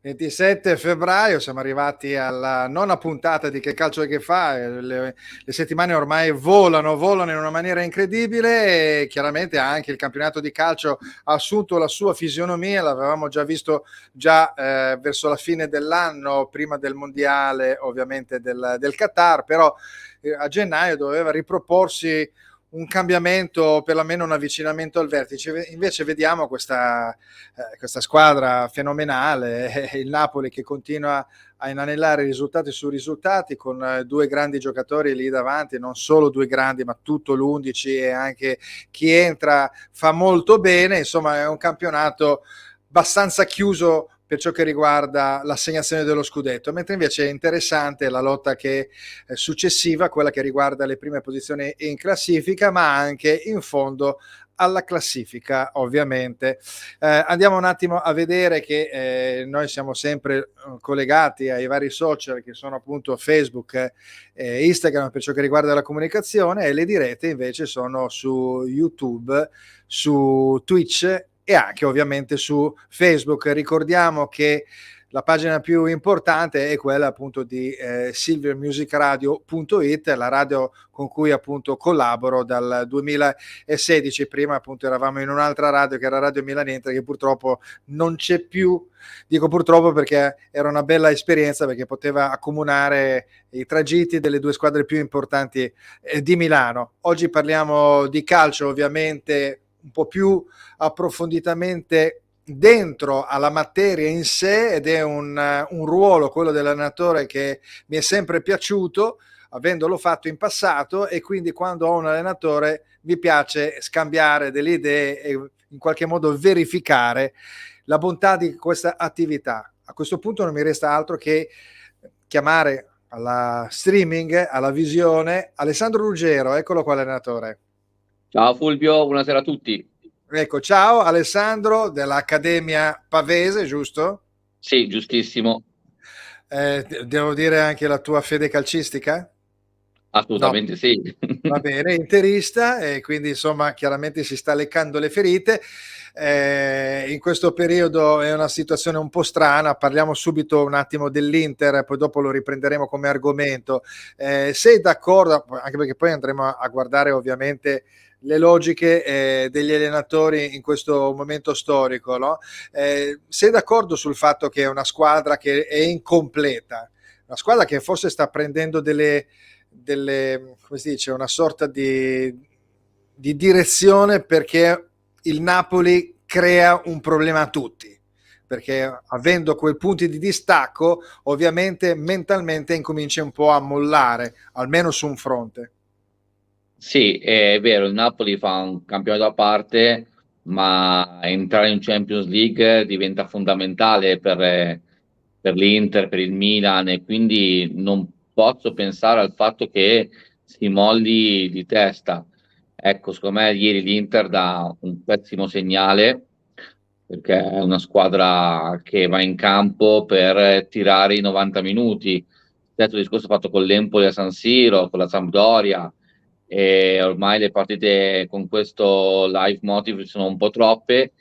27 febbraio, siamo arrivati alla nona puntata di Che calcio che fa. Le settimane ormai volano in una maniera incredibile e chiaramente anche il campionato di calcio ha assunto la sua fisionomia. L'avevamo già visto verso la fine dell'anno, prima del mondiale ovviamente del Qatar, però a gennaio doveva riproporsi un cambiamento, perlomeno un avvicinamento al vertice. Invece vediamo questa squadra fenomenale, il Napoli che continua a inanellare risultati su risultati con due grandi giocatori lì davanti, non solo due grandi ma tutto l'11 e anche chi entra fa molto bene. Insomma, è un campionato abbastanza chiuso per ciò che riguarda l'assegnazione dello scudetto, mentre invece è interessante la lotta che è successiva, quella che riguarda le prime posizioni in classifica, ma anche in fondo alla classifica, ovviamente. Andiamo un attimo a vedere che noi siamo sempre collegati ai vari social che sono appunto Facebook e Instagram per ciò che riguarda la comunicazione, e le dirette invece sono su YouTube, su Twitch e anche ovviamente su Facebook. Ricordiamo che la pagina più importante è quella appunto di silvermusicradio.it, la radio con cui appunto collaboro dal 2016. Prima appunto eravamo in un'altra radio che era Radio Milanentre, che purtroppo non c'è più. Dico purtroppo perché era una bella esperienza, perché poteva accomunare i tragitti delle due squadre più importanti di Milano. Oggi parliamo di calcio ovviamente un po' più approfonditamente dentro alla materia in sé, ed è un ruolo, quello dell'allenatore, che mi è sempre piaciuto, avendolo fatto in passato, e quindi quando ho un allenatore mi piace scambiare delle idee e in qualche modo verificare la bontà di questa attività. A questo punto non mi resta altro che chiamare alla streaming, alla visione, Alessandro Ruggero. Eccolo qua, allenatore. Ciao Fulvio, buonasera a tutti. Ecco, ciao Alessandro dell'Accademia Pavese, giusto? Sì, giustissimo, Devo dire anche la tua fede calcistica? No, assolutamente sì. va bene, interista, e quindi insomma chiaramente si sta leccando le ferite. In questo periodo è una situazione un po' strana. Parliamo subito un attimo dell'Inter, poi dopo lo riprenderemo come argomento. Sei d'accordo, anche perché poi andremo a guardare ovviamente le logiche degli allenatori in questo momento storico, no? Sei d'accordo sul fatto che è una squadra che è incompleta, una squadra che forse sta prendendo come si dice, una sorta di direzione, perché il Napoli crea un problema a tutti, perché avendo quei punti di distacco ovviamente mentalmente incomincia un po' a mollare, almeno su un fronte. Sì, è vero, il Napoli fa un campionato a parte, ma entrare in Champions League diventa fondamentale per l'Inter, per il Milan, e quindi non posso pensare al fatto che si molli di testa. Ecco, secondo me ieri l'Inter dà un pessimo segnale, perché è una squadra che va in campo per tirare i 90 minuti. Stesso discorso fatto con l'Empoli a San Siro, con la Sampdoria, e ormai le partite con questo live motive sono un po' troppe,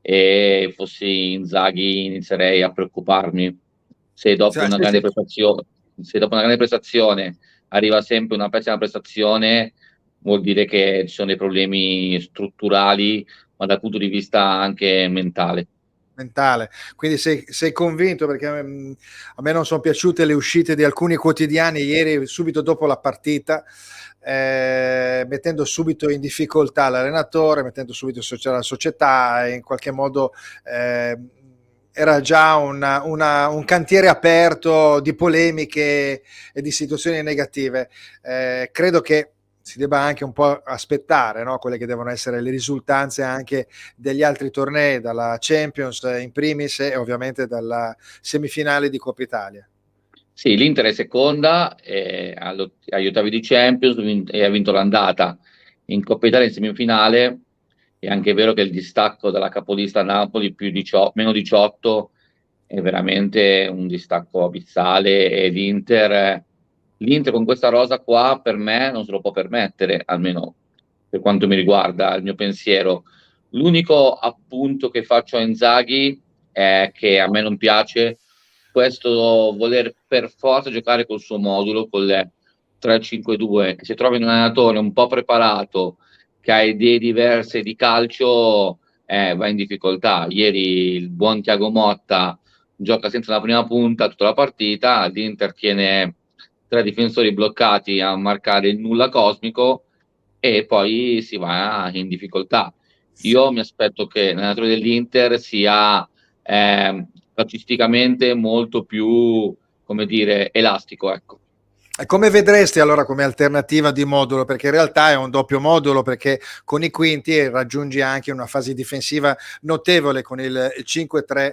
e fossi Inzaghi inizierei a preoccuparmi. Se dopo Sì, una sì, grande sì. prestazione, se dopo una grande prestazione arriva sempre una pessima prestazione, vuol dire che ci sono dei problemi strutturali, ma dal punto di vista anche mentale. Mentale. Quindi sei convinto, perché a me non sono piaciute le uscite di alcuni quotidiani ieri subito dopo la partita, mettendo subito in difficoltà l'allenatore, mettendo subito la società, e in qualche modo era già un cantiere aperto di polemiche e di situazioni negative. Credo che si debba anche un po' aspettare, no? Quelle che devono essere le risultanze anche degli altri tornei, dalla Champions in primis e ovviamente dalla semifinale di Coppa Italia. Sì, l'Inter è seconda, agli ottavi di Champions, e ha vinto l'andata in Coppa Italia in semifinale. È anche vero che il distacco dalla capolista Napoli più 18, meno 18 è veramente un distacco abissale, e l'Inter con questa rosa qua per me non se lo può permettere, almeno per quanto mi riguarda, il mio pensiero. L'unico appunto che faccio a Inzaghi è che a me non piace questo voler per forza giocare col suo modulo, con le 3-5-2, che se trovi un allenatore un po' preparato, che ha idee diverse di calcio, va in difficoltà. Ieri il buon Thiago Motta gioca senza la prima punta tutta la partita, l'Inter tiene tre difensori bloccati a marcare il nulla cosmico e poi si va in difficoltà. Io mi aspetto che l'allenatore dell'Inter sia calcisticamente molto più, come dire, elastico, ecco. E come vedresti allora come alternativa di modulo? Perché in realtà è un doppio modulo, perché con i quinti raggiungi anche una fase difensiva notevole con il 5-3,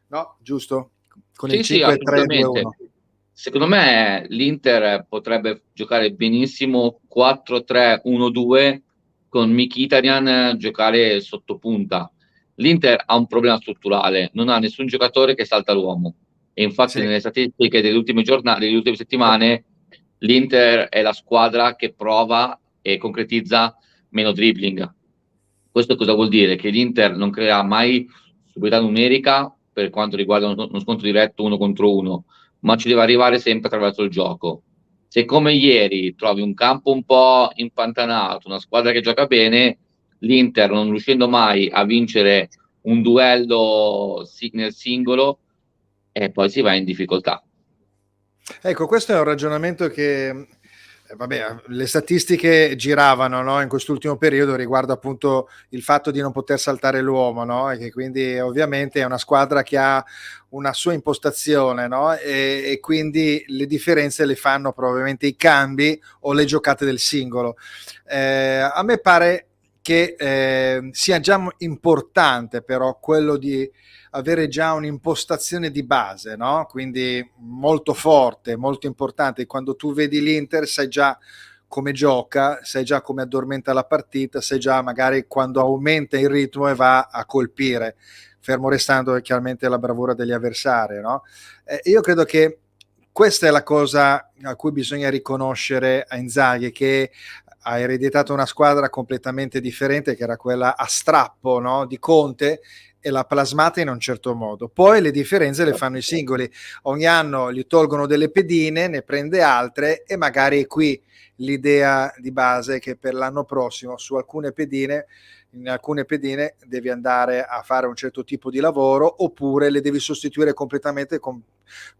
no? Giusto? Con il Sì, sì, 5-3-2-1. assolutamente. Secondo me l'Inter potrebbe giocare benissimo 4-3-1-2 con Mkhitaryan giocare sotto punta. L'Inter ha un problema strutturale, non ha nessun giocatore che salta l'uomo e infatti Sì, nelle statistiche delle ultime giornate, delle ultime settimane, l'Inter è la squadra che prova e concretizza meno dribbling. Questo cosa vuol dire? Che l'Inter non crea mai superiorità numerica per quanto riguarda uno scontro diretto uno contro uno, ma ci deve arrivare sempre attraverso il gioco. Se come ieri trovi un campo un po' impantanato, una squadra che gioca bene, l'Inter non riuscendo mai a vincere un duello nel singolo, e poi si va in difficoltà. ecco, questo è un ragionamento che, vabbè, le statistiche giravano, no, in quest'ultimo periodo riguardo appunto il fatto di non poter saltare l'uomo, no, e che quindi ovviamente è una squadra che ha una sua impostazione, no, e quindi le differenze le fanno probabilmente i cambi o le giocate del singolo. A me pare che sia già importante però quello di avere già un'impostazione di base, no? Quindi molto forte, molto importante. Quando tu vedi l'Inter sai già come gioca, sai già come addormenta la partita, sai già magari quando aumenta il ritmo e va a colpire, fermo restando chiaramente la bravura degli avversari, no? Io credo che questa è la cosa a cui bisogna riconoscere a Inzaghi, che ha ereditato una squadra completamente differente, che era quella a strappo, no? Di Conte, e l'ha plasmata in un certo modo. Poi le differenze le fanno i singoli. Ogni anno gli tolgono delle pedine, ne prende altre e magari è qui l'idea di base che per l'anno prossimo su alcune pedine, in alcune pedine devi andare a fare un certo tipo di lavoro oppure le devi sostituire completamente con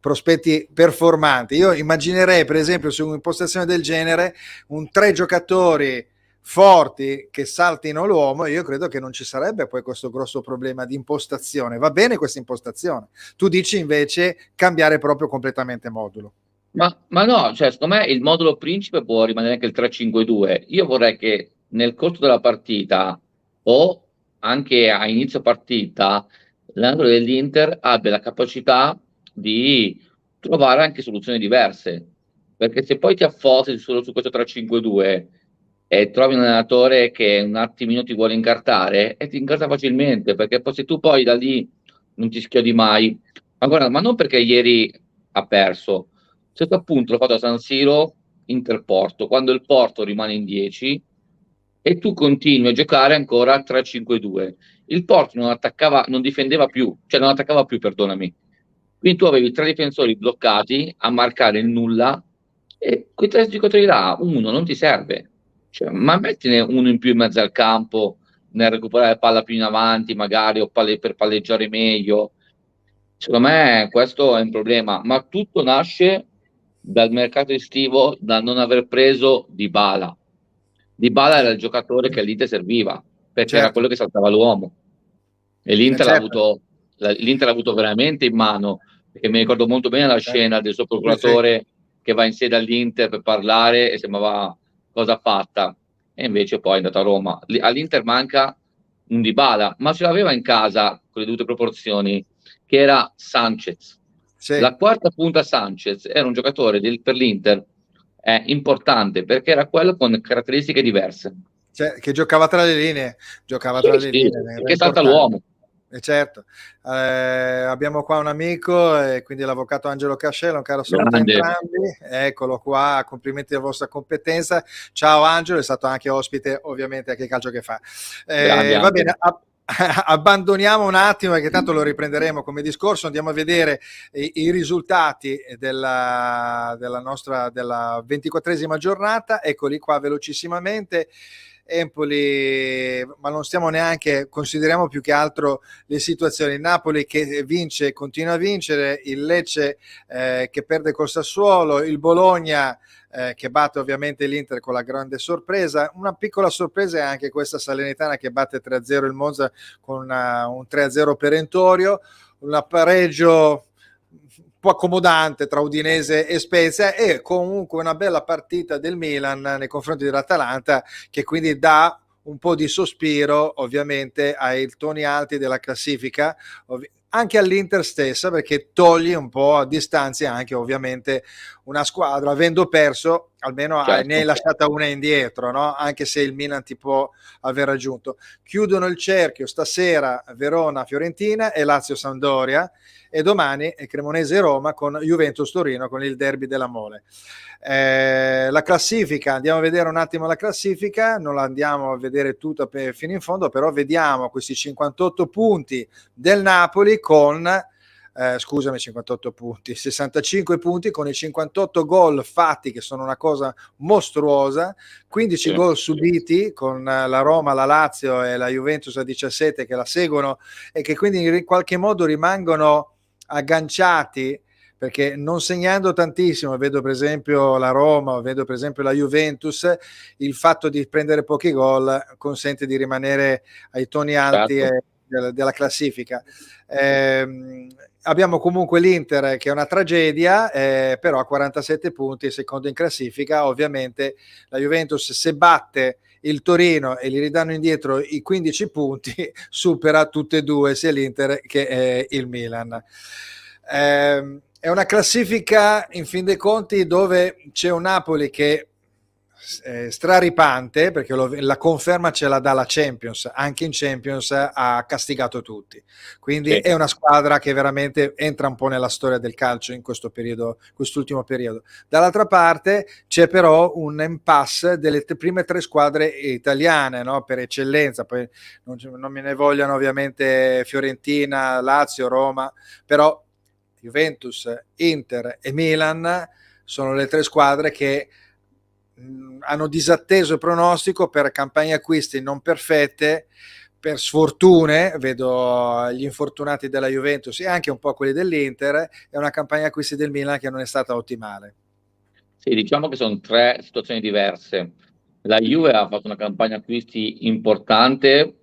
prospetti performanti. Io immaginerei per esempio su un'impostazione del genere un 3 giocatori forti che saltino l'uomo, io credo che non ci sarebbe poi questo grosso problema di impostazione. Va bene questa impostazione. Tu dici invece cambiare proprio completamente modulo. Ma no, cioè, secondo me il modulo principe può rimanere anche il 3-5-2. Io vorrei che nel corso della partita o anche a inizio partita l'allenatore dell'Inter abbia la capacità di trovare anche soluzioni diverse. Perché se poi ti affossi solo su questo 3-5-2 e trovi un allenatore che un attimino ti vuole incartare, e ti incarta facilmente, perché poi se tu poi da lì non ti schiodi mai. Ma guarda, ma non perché ieri ha perso. Questo appunto l'ho fatto a San Siro, Inter-Porto, quando il Porto rimane in 10 e tu continui a giocare ancora a 3-5-2. Il Porto non attaccava, non difendeva più, cioè non attaccava più, perdonami. Quindi tu avevi tre difensori bloccati a marcare il nulla e quei tre giocatori là, uno non ti serve. Cioè, ma mettine uno in più in mezzo al campo nel recuperare palla più in avanti, magari, o per palleggiare meglio. Secondo me questo è un problema, ma tutto nasce dal mercato estivo, da non aver preso Dybala. Dybala era il giocatore che all'Inter serviva, perché era Certo, quello che saltava l'uomo. E certo. l'Inter l'ha avuto veramente in mano, perché mi ricordo molto bene la Certo. scena del suo Sì, sì. procuratore che va in sede all'Inter per parlare e sembrava cosa fatta. E invece poi è andato a Roma. All'Inter manca un Dybala, ma ce l'aveva in casa con le dovute proporzioni, che era Sanchez. Sì. La quarta punta Sanchez era un giocatore per l'Inter importante perché era quello con caratteristiche diverse. Cioè, che giocava tra le linee, giocava Sì, tra le sì, linee, era che salta importante. l'uomo. Certo. Abbiamo qua un amico, quindi l'avvocato Angelo Cascello, un caro saluto a Grande, entrambi, eccolo qua, complimenti della vostra competenza. Ciao Angelo, è stato anche ospite ovviamente a Che Calcio Che Fa. grande Va Angelo. bene, abbandoniamo un attimo, perché tanto lo riprenderemo come discorso, andiamo a vedere i risultati della nostra della 24esima giornata. Eccoli qua velocissimamente. Empoli, ma non stiamo neanche, consideriamo più che altro le situazioni. Il Napoli che vince, continua a vincere, il Lecce che perde col Sassuolo, il Bologna che batte ovviamente l'Inter con la grande sorpresa. Una piccola sorpresa è anche questa Salernitana che batte 3-0 il Monza con un 3-0 perentorio, un pareggio un po' accomodante tra Udinese e Spezia, e comunque una bella partita del Milan nei confronti dell'Atalanta, che quindi dà un po' di sospiro ovviamente ai toni alti della classifica, anche all'Inter stessa, perché toglie un po' a distanza anche ovviamente una squadra, avendo perso almeno Certo. ne hai lasciata una indietro, no? Anche se il Milan ti può aver raggiunto. Chiudono il cerchio stasera Verona Fiorentina e Lazio Sampdoria, e domani è Cremonese Roma con Juventus Torino, con il derby della Mole. La classifica, andiamo a vedere un attimo la classifica, non la andiamo a vedere tutta fino in fondo, però vediamo questi 58 punti del Napoli con 58 punti, 65 punti con i 58 gol fatti, che sono una cosa mostruosa, 15 gol subiti con la Roma, la Lazio e la Juventus a 17 che la seguono, e che quindi in qualche modo rimangono agganciati, perché non segnando tantissimo, vedo per esempio la Roma, vedo per esempio la Juventus, il fatto di prendere pochi gol consente di rimanere ai toni alti della classifica. Abbiamo comunque l'Inter che è una tragedia, però a 47 punti, secondo in classifica. Ovviamente la Juventus, se batte il Torino e gli ridanno indietro i 15 punti, supera tutte e due, sia l'Inter che il Milan. È una classifica in fin dei conti dove c'è un Napoli che è straripante, perché la conferma ce la dà la Champions, anche in Champions ha castigato tutti, quindi è una squadra che veramente entra un po' nella storia del calcio in questo periodo, quest'ultimo periodo. Dall'altra parte c'è però un impasse delle prime tre squadre italiane, no? Per eccellenza, poi non me ne vogliano ovviamente Fiorentina, Lazio, Roma, però Juventus, Inter e Milan sono le tre squadre che hanno disatteso il pronostico per campagne acquisti non perfette, per sfortune, vedo gli infortunati della Juventus e anche un po' quelli dell'Inter, e una campagna acquisti del Milan che non è stata ottimale. Sì, diciamo che sono tre situazioni diverse. La Juve ha fatto una campagna acquisti importante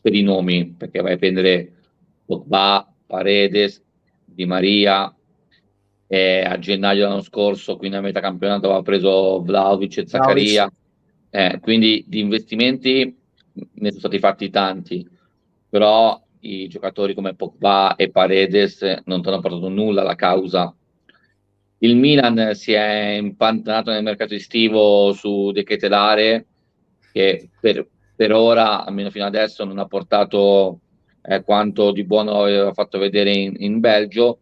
per i nomi, perché vai a prendere Pogba, Paredes, Di Maria, a gennaio dell'anno scorso, quindi a metà campionato, aveva preso Vlahovic e Zaccaria, quindi di investimenti ne sono stati fatti tanti, però i giocatori come Pogba e Paredes non ti hanno portato nulla alla causa. Il Milan si è impantanato nel mercato estivo su De Ketelare, che per ora, almeno fino adesso, non ha portato quanto di buono aveva fatto vedere in Belgio,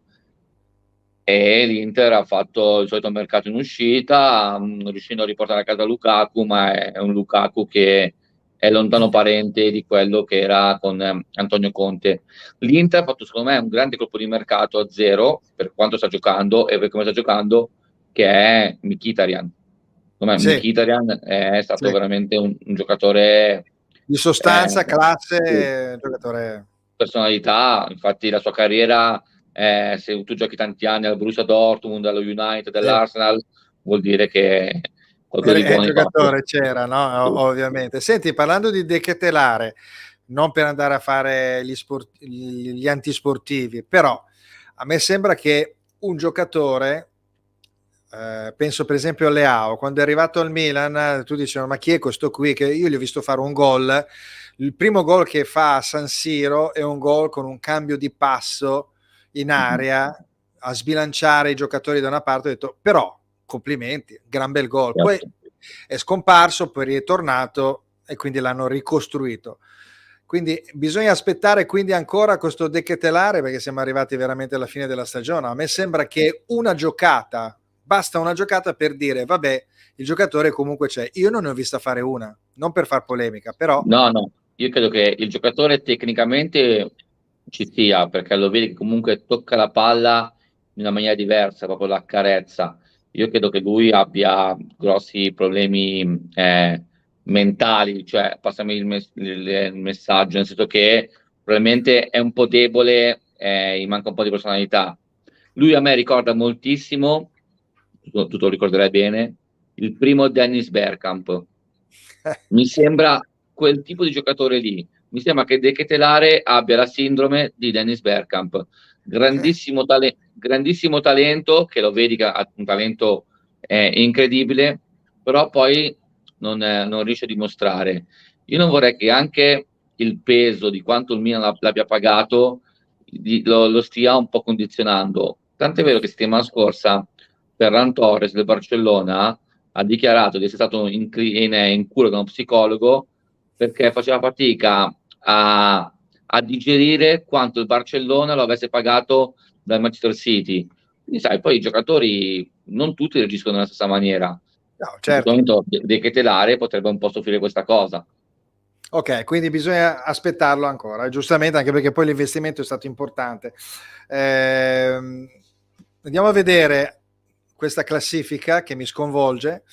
e l'Inter ha fatto il solito mercato in uscita, riuscendo a riportare a casa Lukaku, ma è un Lukaku che è lontano parente di quello che era con Antonio Conte. L'Inter ha fatto secondo me un grande colpo di mercato a zero per quanto sta giocando e per come sta giocando, che è Mkhitaryan. Secondo me Mkhitaryan è stato veramente un giocatore di sostanza, classe, giocatore, personalità. Infatti la sua carriera, se tu giochi tanti anni al Borussia Dortmund, allo United, all'Arsenal, vuol dire che qualcosa di buono il giocatore c'era, no? Ovviamente. Senti, parlando di De Ketelare, non per andare a fare gli antisportivi, però a me sembra che un giocatore, penso per esempio a Leao, quando è arrivato al Milan, tu dicevi, ma chi è questo qui? Che io gli ho visto fare un gol, il primo gol che fa a San Siro è un gol con un cambio di passo in area a sbilanciare i giocatori da una parte. Ho detto, però complimenti, gran bel gol. Poi è scomparso, poi è ritornato e quindi l'hanno ricostruito. Quindi bisogna aspettare quindi ancora questo De Ketelare, perché siamo arrivati veramente alla fine della stagione. A me sembra che basta una giocata per dire vabbè, il giocatore comunque c'è. Io non ne ho vista fare una, non per far polemica, però no, io credo che il giocatore tecnicamente ci sia, perché lo vedi che comunque tocca la palla in una maniera diversa, proprio la carezza. Io credo che lui abbia grossi problemi mentali, cioè passami il messaggio, nel senso che probabilmente è un po' debole, gli manca un po' di personalità. Lui a me ricorda moltissimo, tu lo ricorderai bene, il primo Dennis Bergkamp. Mi sembra quel tipo di giocatore lì. Mi sembra che De Ketelare abbia la sindrome di Dennis Bergkamp. Grandissimo talento, che lo vedi che ha un talento incredibile, però poi non riesce a dimostrare. Io non vorrei che anche il peso di quanto il Milan l'abbia pagato lo stia un po' condizionando. Tant'è vero che settimana scorsa Ferran Torres del Barcellona ha dichiarato di essere stato in cura da uno psicologo perché faceva fatica a digerire quanto il Barcellona lo avesse pagato dal Manchester City. Quindi sai, poi i giocatori non tutti reagiscono nella stessa maniera. No, In questo certo. momento De Ketelare potrebbe un po' soffrire questa cosa. Ok, quindi bisogna aspettarlo ancora, giustamente, anche perché poi l'investimento è stato importante. Andiamo a vedere questa classifica che mi sconvolge,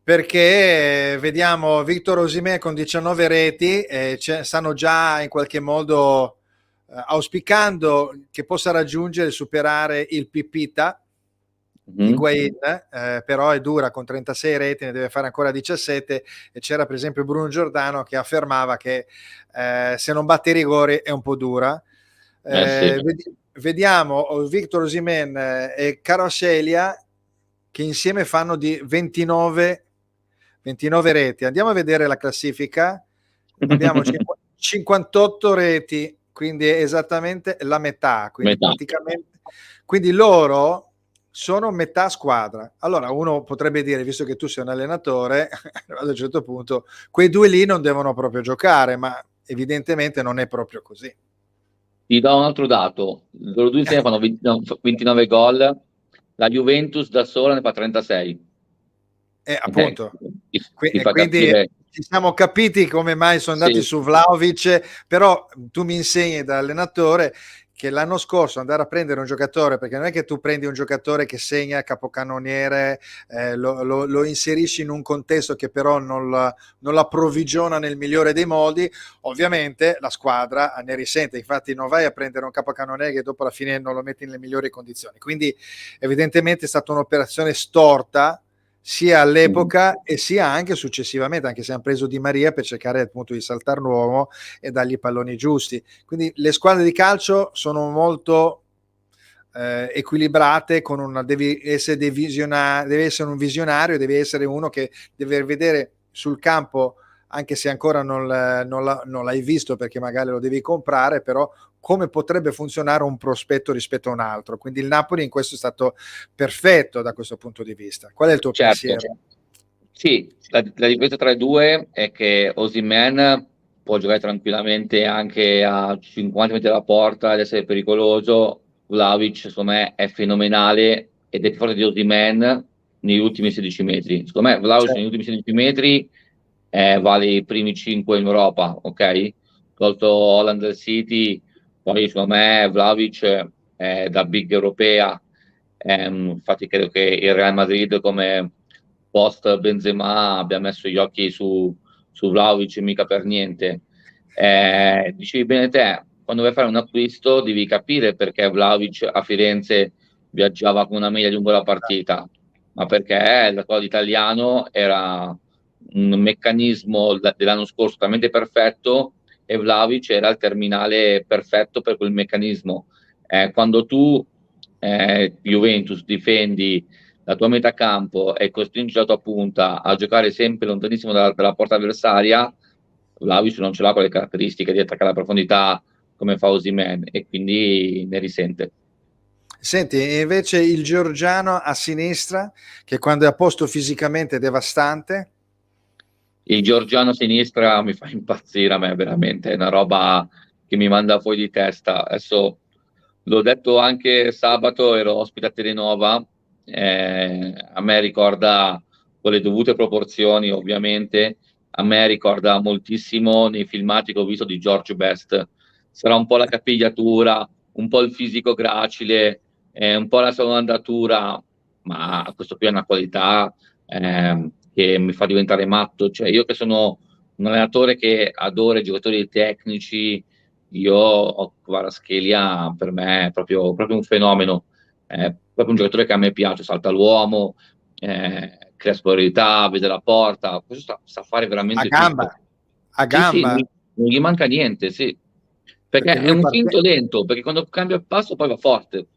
perché vediamo Victor Osimhen con 19 reti, stanno già in qualche modo auspicando che possa raggiungere e superare il Pipita, Mhm. Higuain, però è dura con 36 reti, ne deve fare ancora 17, e c'era per esempio Bruno Giordano che affermava che se non batte i rigori è un po' dura. Sì. Vediamo Victor Osimhen e Kvaratskhelia che insieme fanno di 29 reti. Andiamo a vedere la classifica. Abbiamo 58 reti, quindi è esattamente la metà, quindi Metà. praticamente, quindi loro sono metà squadra. Allora uno potrebbe dire, visto che tu sei un allenatore, ad un certo punto quei due lì non devono proprio giocare, ma evidentemente non è proprio così. Ti do un altro dato. Loro due insieme fanno 29 gol, la Juventus da sola ne fa 36. Ok? Appunto, Ti fa quindi capire. ci siamo capiti come mai sono andati Sì, su Vlahovic, però tu mi insegni da allenatore che l'anno scorso andare a prendere un giocatore, perché non è che tu prendi un giocatore che segna capocannoniere, lo inserisci in un contesto che però non l'approvvigiona nel migliore dei modi, ovviamente la squadra ne risente, infatti non vai a prendere un capocannoniere che dopo la fine non lo metti nelle migliori condizioni, quindi evidentemente è stata un'operazione storta sia all'epoca e sia anche successivamente, anche se hanno preso Di Maria per cercare appunto di saltare l'uomo e dargli i palloni giusti. Quindi le squadre di calcio sono molto equilibrate, devi essere deve essere un visionario, devi essere uno che deve vedere sul campo, anche se ancora non l'hai visto perché magari lo devi comprare, però come potrebbe funzionare un prospetto rispetto a un altro. Quindi il Napoli in questo è stato perfetto da questo punto di vista. Qual è il tuo certo. pensiero? Sì, la differenza tra i due è che Osimhen può giocare tranquillamente anche a 50 metri dalla porta ed essere pericoloso. Vlahovic, secondo me, è fenomenale ed è più forte di Osimhen negli ultimi 16 metri. Secondo me, Vlahovic Cioè, negli ultimi 16 metri vale i primi 5 in Europa, ok? Tolto Holland City, poi secondo me Vlahovic è da big europea. Infatti credo che il Real Madrid come post Benzema abbia messo gli occhi su Vlahovic mica per niente. Dicevi bene te, quando vuoi fare un acquisto devi capire perché Vlahovic a Firenze viaggiava con una media lungo la partita, ma perché la squadra italiano era un meccanismo dell'anno scorso talmente perfetto e Vlahovic era il terminale perfetto per quel meccanismo. Quando tu, Juventus, difendi la tua metà campo e costringi la tua punta a giocare sempre lontanissimo dalla porta avversaria, Vlahovic non ce l'ha quelle caratteristiche di attaccare la profondità come fa Osimhen e quindi ne risente. senti, invece il Georgiano a sinistra, che quando è a posto fisicamente è devastante. Il Giorgiano a sinistra mi fa impazzire a me, veramente, è una roba che mi manda fuori di testa. Adesso l'ho detto anche sabato, ero ospite a Telenova, a me ricorda con le dovute proporzioni, ovviamente, a me ricorda moltissimo nei filmati che ho visto di George Best. Sarà un po' la capigliatura, un po' il fisico gracile, un po' la sua andatura, ma questo qui è una qualità che mi fa diventare matto. Cioè, io che sono un allenatore che adora i giocatori tecnici, io ho Kvaratskhelia, per me è proprio un fenomeno, è proprio un giocatore che a me piace, salta l'uomo, crea superiorità, vede la porta, questo sa fare A veramente gamba, tutto. a Sì, sì, gamba, non gli manca niente, sì, perché perché è lui un parte. finto lento, perché quando cambia il passo poi va forte.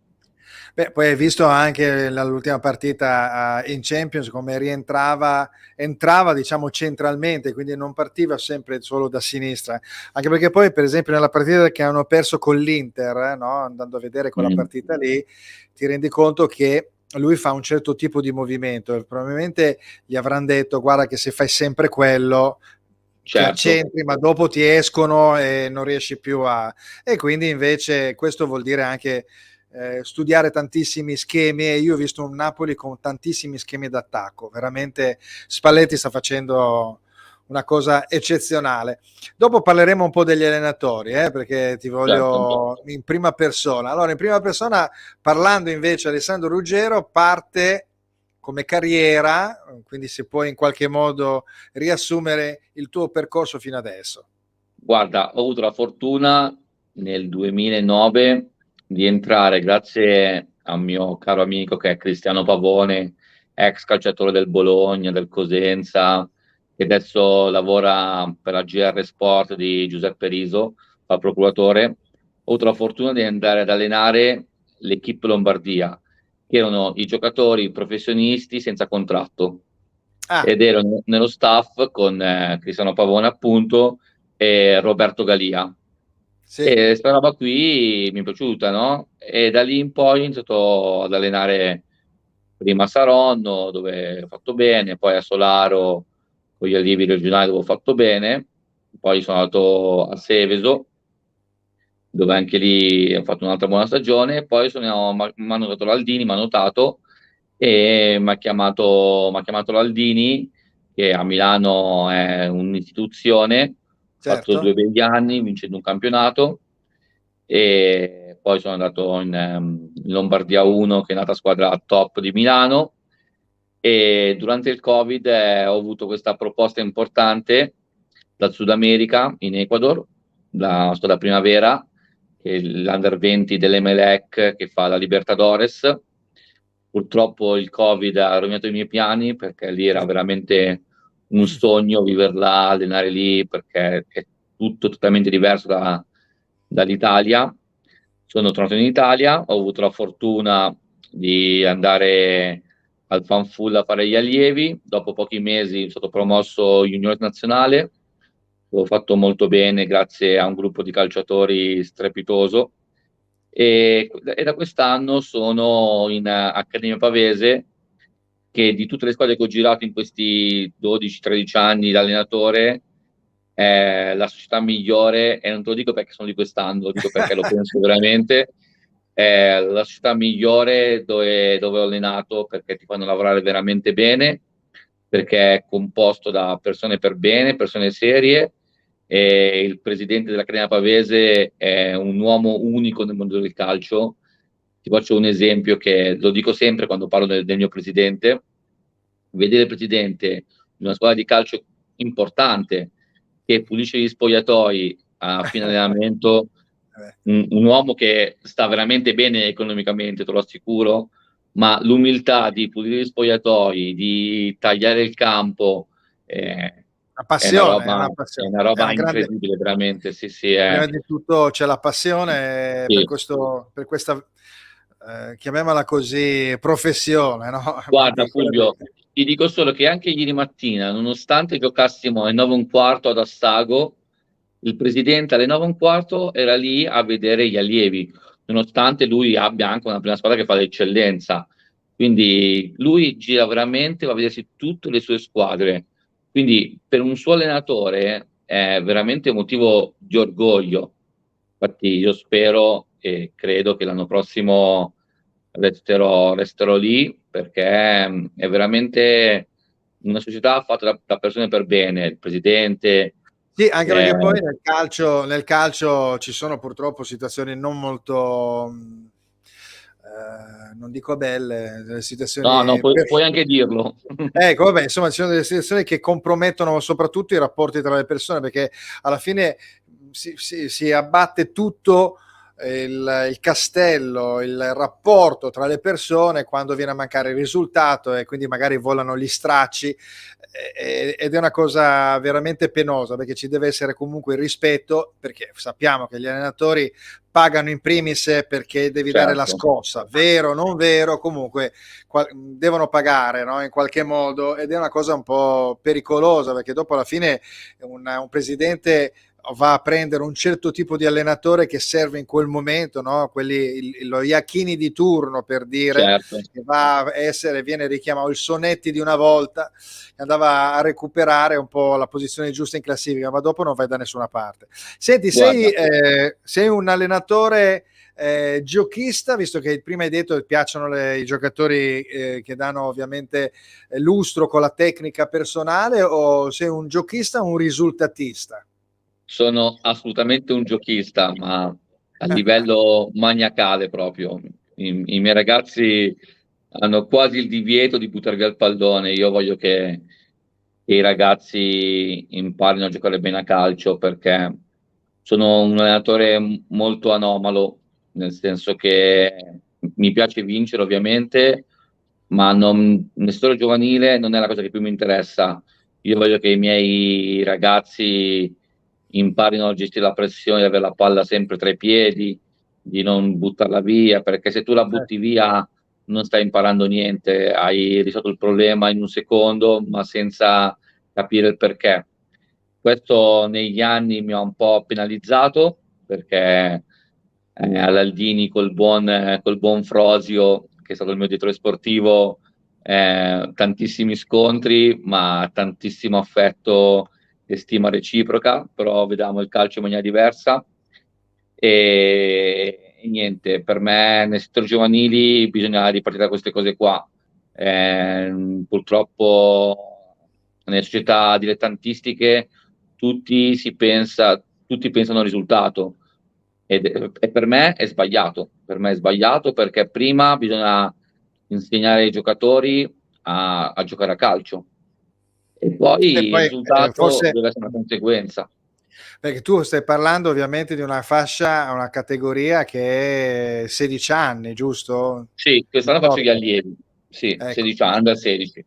Beh, poi hai visto anche l'ultima partita in Champions come entrava diciamo centralmente, quindi non partiva sempre solo da sinistra, anche perché poi per esempio nella partita che hanno perso con l'Inter, no? Andando a vedere quella Mm, partita lì, ti rendi conto che lui fa un certo tipo di movimento e probabilmente gli avranno detto guarda che se fai sempre quello ti certo. accentri ma dopo ti escono e non riesci più a. E quindi invece questo vuol dire anche studiare tantissimi schemi e io ho visto un Napoli con tantissimi schemi d'attacco, veramente Spalletti sta facendo una cosa eccezionale. Dopo parleremo un po' degli allenatori, perché ti Certo. voglio in prima persona. Allora, in prima persona, parlando invece Alessandro Ruggero, parte come carriera, quindi se puoi in qualche modo riassumere il tuo percorso fino adesso. Guarda, ho avuto la fortuna nel 2009 di entrare grazie a un mio caro amico che è Cristiano Pavone, ex calciatore del Bologna, del Cosenza, che adesso lavora per la GR Sport di Giuseppe Riso, fa procuratore. Ho avuto la fortuna di andare ad allenare l'Equipe Lombardia, che erano i giocatori professionisti senza contratto Ah, ed ero nello staff con Cristiano Pavone appunto e Roberto Galia. sì, E questa roba qui mi è piaciuta, no? E da lì in poi ho iniziato ad allenare prima a Saronno, dove ho fatto bene, poi a Solaro con gli allievi regionali dove ho fatto bene, poi sono andato a Seveso, dove anche lì ho fatto un'altra buona stagione, e poi mi hanno dato l'Aldini, mi hanno notato e mi ha chiamato l'Aldini, che a Milano è un'istituzione, ho fatto due certo. begli anni vincendo un campionato e poi sono andato in Lombardia 1, che è nata squadra top di Milano, e durante il Covid ho avuto questa proposta importante dal Sud America, in Ecuador, la squadra Primavera, che è l'Under 20 dell'Emelec che fa la Libertadores. Purtroppo il Covid ha rovinato i miei piani perché lì era veramente un sogno viverla, allenare lì perché è tutto totalmente diverso dall'Italia. Sono tornato in Italia, ho avuto la fortuna di andare al Fanfull a fare gli allievi. Dopo pochi mesi sono stato promosso junior nazionale, ho fatto molto bene grazie a un gruppo di calciatori strepitoso e da quest'anno sono in Accademia Pavese, che di tutte le squadre che ho girato in questi 12-13 anni da allenatore è la società migliore, e non te lo dico perché sono di quest'anno, lo dico perché lo penso veramente, è la società migliore dove ho allenato, perché ti fanno lavorare veramente bene, perché è composto da persone per bene, persone serie, e il presidente dell'Accademia Pavese è un uomo unico nel mondo del calcio. Ti faccio un esempio che lo dico sempre quando parlo del mio presidente: vedere il presidente di una squadra di calcio importante che pulisce gli spogliatoi a fine allenamento, un uomo che sta veramente bene economicamente, te lo assicuro, ma l'umiltà di pulire gli spogliatoi, di tagliare il campo, eh, La è una passione, roba, è una è roba una grande. incredibile, veramente. Sì, sì, Prima di tutto c'è la passione per sì. questo, per questa, chiamiamola così, professione, no? Guarda Quindi quella di. Fulvio, ti dico solo che anche ieri mattina, nonostante giocassimo alle 9:15 ad Assago, il presidente alle 9:15 era lì a vedere gli allievi, nonostante lui abbia anche una prima squadra che fa l'eccellenza. Quindi lui gira veramente, va a vedersi tutte le sue squadre. Quindi per un suo allenatore è veramente un motivo di orgoglio. Infatti io spero e credo che l'anno prossimo resterò lì perché è veramente una società fatta da persone per bene, il presidente. Sì, anche perché poi nel calcio ci sono purtroppo situazioni non molto, non dico belle, delle No, no, situazioni. puoi anche dirlo. Ecco, vabbè, insomma, ci sono delle situazioni che compromettono soprattutto i rapporti tra le persone, perché alla fine si abbatte tutto il castello, il rapporto tra le persone quando viene a mancare il risultato e quindi magari volano gli stracci ed è una cosa veramente penosa perché ci deve essere comunque il rispetto, perché sappiamo che gli allenatori pagano in primis perché devi dare la Certo. scossa, vero, non vero, comunque devono pagare, no? In qualche modo, ed è una cosa un po' pericolosa perché dopo alla fine un presidente va a prendere un certo tipo di allenatore che serve in quel momento, no? Lo Iachini di turno, per dire, Certo. che va a essere, viene richiamato il Sonetti di una volta, che andava a recuperare un po' la posizione giusta in classifica, ma dopo non vai da nessuna parte. Senti, Guarda, sei un allenatore giochista, visto che prima hai detto che piacciono i giocatori che danno ovviamente lustro con la tecnica personale, o sei un giochista o un risultatista? sono assolutamente un giochista, ma a livello maniacale proprio. I miei ragazzi hanno quasi il divieto di buttare via il pallone. Io voglio che i ragazzi imparino a giocare bene a calcio perché sono un allenatore molto anomalo, nel senso che mi piace vincere ovviamente, ma nel settore giovanile non è la cosa che più mi interessa. Io voglio che i miei ragazzi imparino a gestire la pressione, di avere la palla sempre tra i piedi, di non buttarla via, perché se tu la butti via non stai imparando niente, hai risolto il problema in un secondo, ma senza capire il perché. Questo negli anni mi ha un po' penalizzato, perché all'Aldini col buon Frosio, che è stato il mio direttore sportivo, tantissimi scontri, ma tantissimo affetto e stima reciproca, però vediamo il calcio in maniera diversa. E niente, per me nei settori giovanili bisogna ripartire da queste cose qua. Purtroppo nelle società dilettantistiche tutti pensano al risultato e per me è sbagliato. Per me è sbagliato perché prima bisogna insegnare ai giocatori a giocare a calcio e E poi il poi risultato forse deve essere una conseguenza. perché tu stai parlando ovviamente di una fascia, una categoria che è 16 anni, giusto? Sì, quest'anno faccio gli 18. allievi. Sì, Ecco. 16 anni, under 16.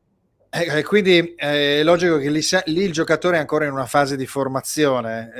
Quindi è logico che lì il giocatore è ancora in una fase di formazione,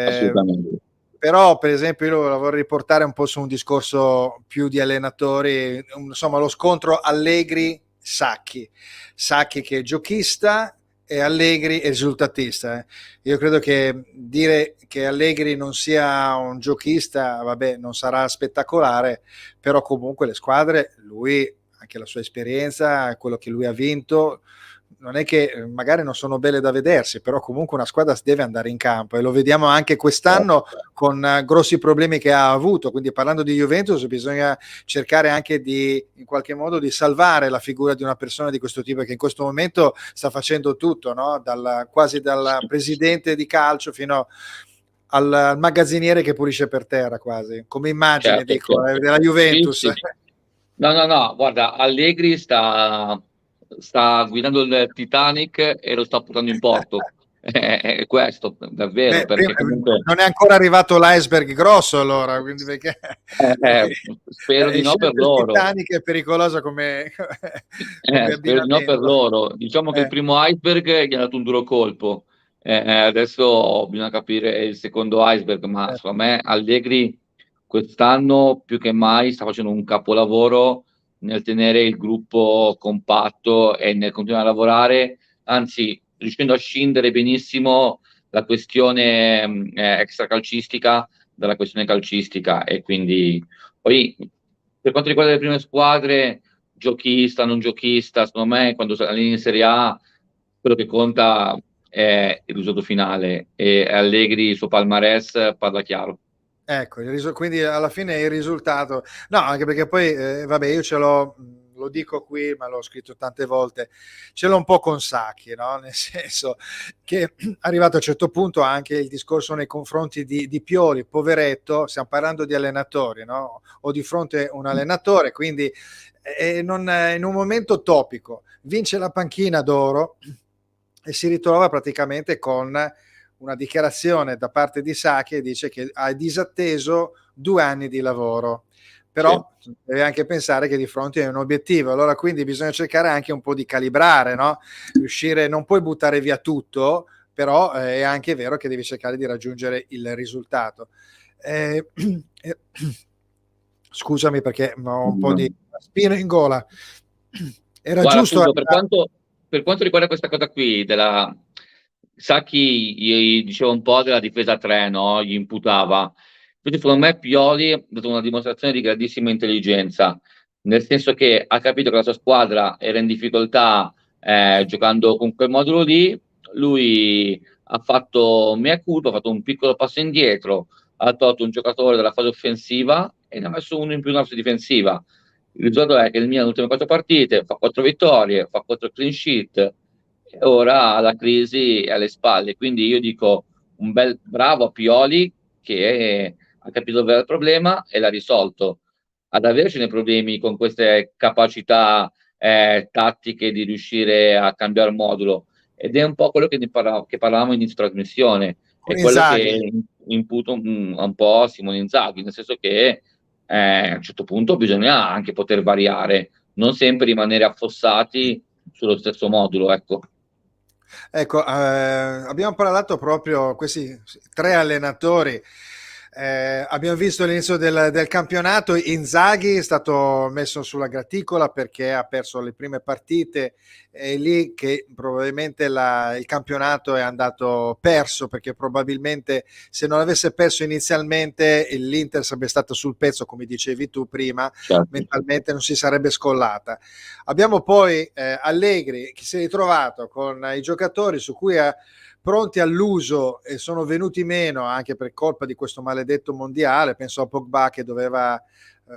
Assolutamente. però per esempio io la vorrei riportare un po' su un discorso più di allenatori, insomma lo scontro Allegri-Sacchi, Sacchi che è giochista e Allegri è risultatista. Io credo che dire che Allegri non sia un giochista, vabbè, non sarà spettacolare, però comunque le squadre, lui, anche la sua esperienza, quello che lui ha vinto, non è che magari non sono belle da vedersi, però comunque una squadra deve andare in campo e lo vediamo anche quest'anno con grossi problemi che ha avuto. Quindi parlando di Juventus bisogna cercare anche di in qualche modo di salvare la figura di una persona di questo tipo che in questo momento sta facendo tutto, no? Quasi dal presidente di calcio fino al magazziniere che pulisce per terra, quasi come immagine, Certo, dico, certo. della Sì, Juventus. sì. No, no, no, guarda, Allegri sta guidando il Titanic e lo sta portando in porto. È questo, davvero, Beh, perché comunque non è ancora arrivato l'iceberg grosso, allora, quindi perché, eh, perché eh, spero di hai no per scelto il loro. Titanic è pericolosa come Spero di no per abbinamento. loro. Diciamo che il Eh, primo iceberg gli ha dato un duro colpo. Adesso bisogna capire il secondo iceberg, ma certo. secondo me Allegri quest'anno più che mai sta facendo un capolavoro nel tenere il gruppo compatto e nel continuare a lavorare, anzi riuscendo a scindere benissimo la questione extracalcistica dalla questione calcistica e quindi poi per quanto riguarda le prime squadre giochista, non giochista, secondo me quando alleni in Serie A quello che conta è il risultato finale e Allegri il suo palmarès parla chiaro. Ecco, quindi alla fine il risultato, no, anche perché poi, vabbè, io ce l'ho, lo dico qui, ma l'ho scritto tante volte, ce l'ho un po' con Sacchi, no? Nel senso che arrivato a un certo punto anche il discorso nei confronti di Pioli, poveretto, stiamo parlando di allenatori, no? Ho di fronte un allenatore, quindi in un momento topico vince la panchina d'oro e si ritrova praticamente con una dichiarazione da parte di Sacchi che dice che ha disatteso 2 anni di lavoro. Però sì, deve anche pensare che di fronte è un obiettivo, allora quindi bisogna cercare anche un po' di calibrare, no? Riuscire, non puoi buttare via tutto, però è anche vero che devi cercare di raggiungere il risultato. Scusami perché ho un po' di spina in gola. Era Guarda, giusto. Fulvio, per quanto riguarda questa cosa qui, Sacchi gli diceva un po' della difesa 3, no? Gli imputava. Quindi secondo me Pioli ha dato una dimostrazione di grandissima intelligenza, nel senso che ha capito che la sua squadra era in difficoltà giocando con quel modulo lì, lui ha fatto mea culpa, ha fatto un piccolo passo indietro, ha tolto un giocatore dalla fase offensiva e ne ha messo uno in più nella fase difensiva. Il risultato è che il Milan, nelle ultime 4 partite, fa 4 vittorie, fa 4 clean sheet, e ora la crisi è alle spalle. Quindi io dico un bel bravo a Pioli che ha capito dove era il problema e l'ha risolto. Ad avercene problemi con queste capacità tattiche di riuscire a cambiare modulo. Ed è un po' quello che parlavamo inizio trasmissione, Con è quello Inzaghi. che imputo un po' a Simone Inzaghi, nel senso che a un certo punto bisogna anche poter variare, non sempre rimanere affossati sullo stesso modulo, ecco. Ecco, abbiamo parlato proprio questi 3 allenatori. Abbiamo visto all'inizio del campionato Inzaghi è stato messo sulla graticola perché ha perso le prime partite, è lì che probabilmente il campionato è andato perso, perché probabilmente se non avesse perso inizialmente l'Inter sarebbe stato sul pezzo, come dicevi tu prima, Certo. mentalmente non si sarebbe scollata. Abbiamo poi Allegri che si è ritrovato con i giocatori su cui pronti all'uso e sono venuti meno anche per colpa di questo maledetto mondiale. Penso a Pogba che doveva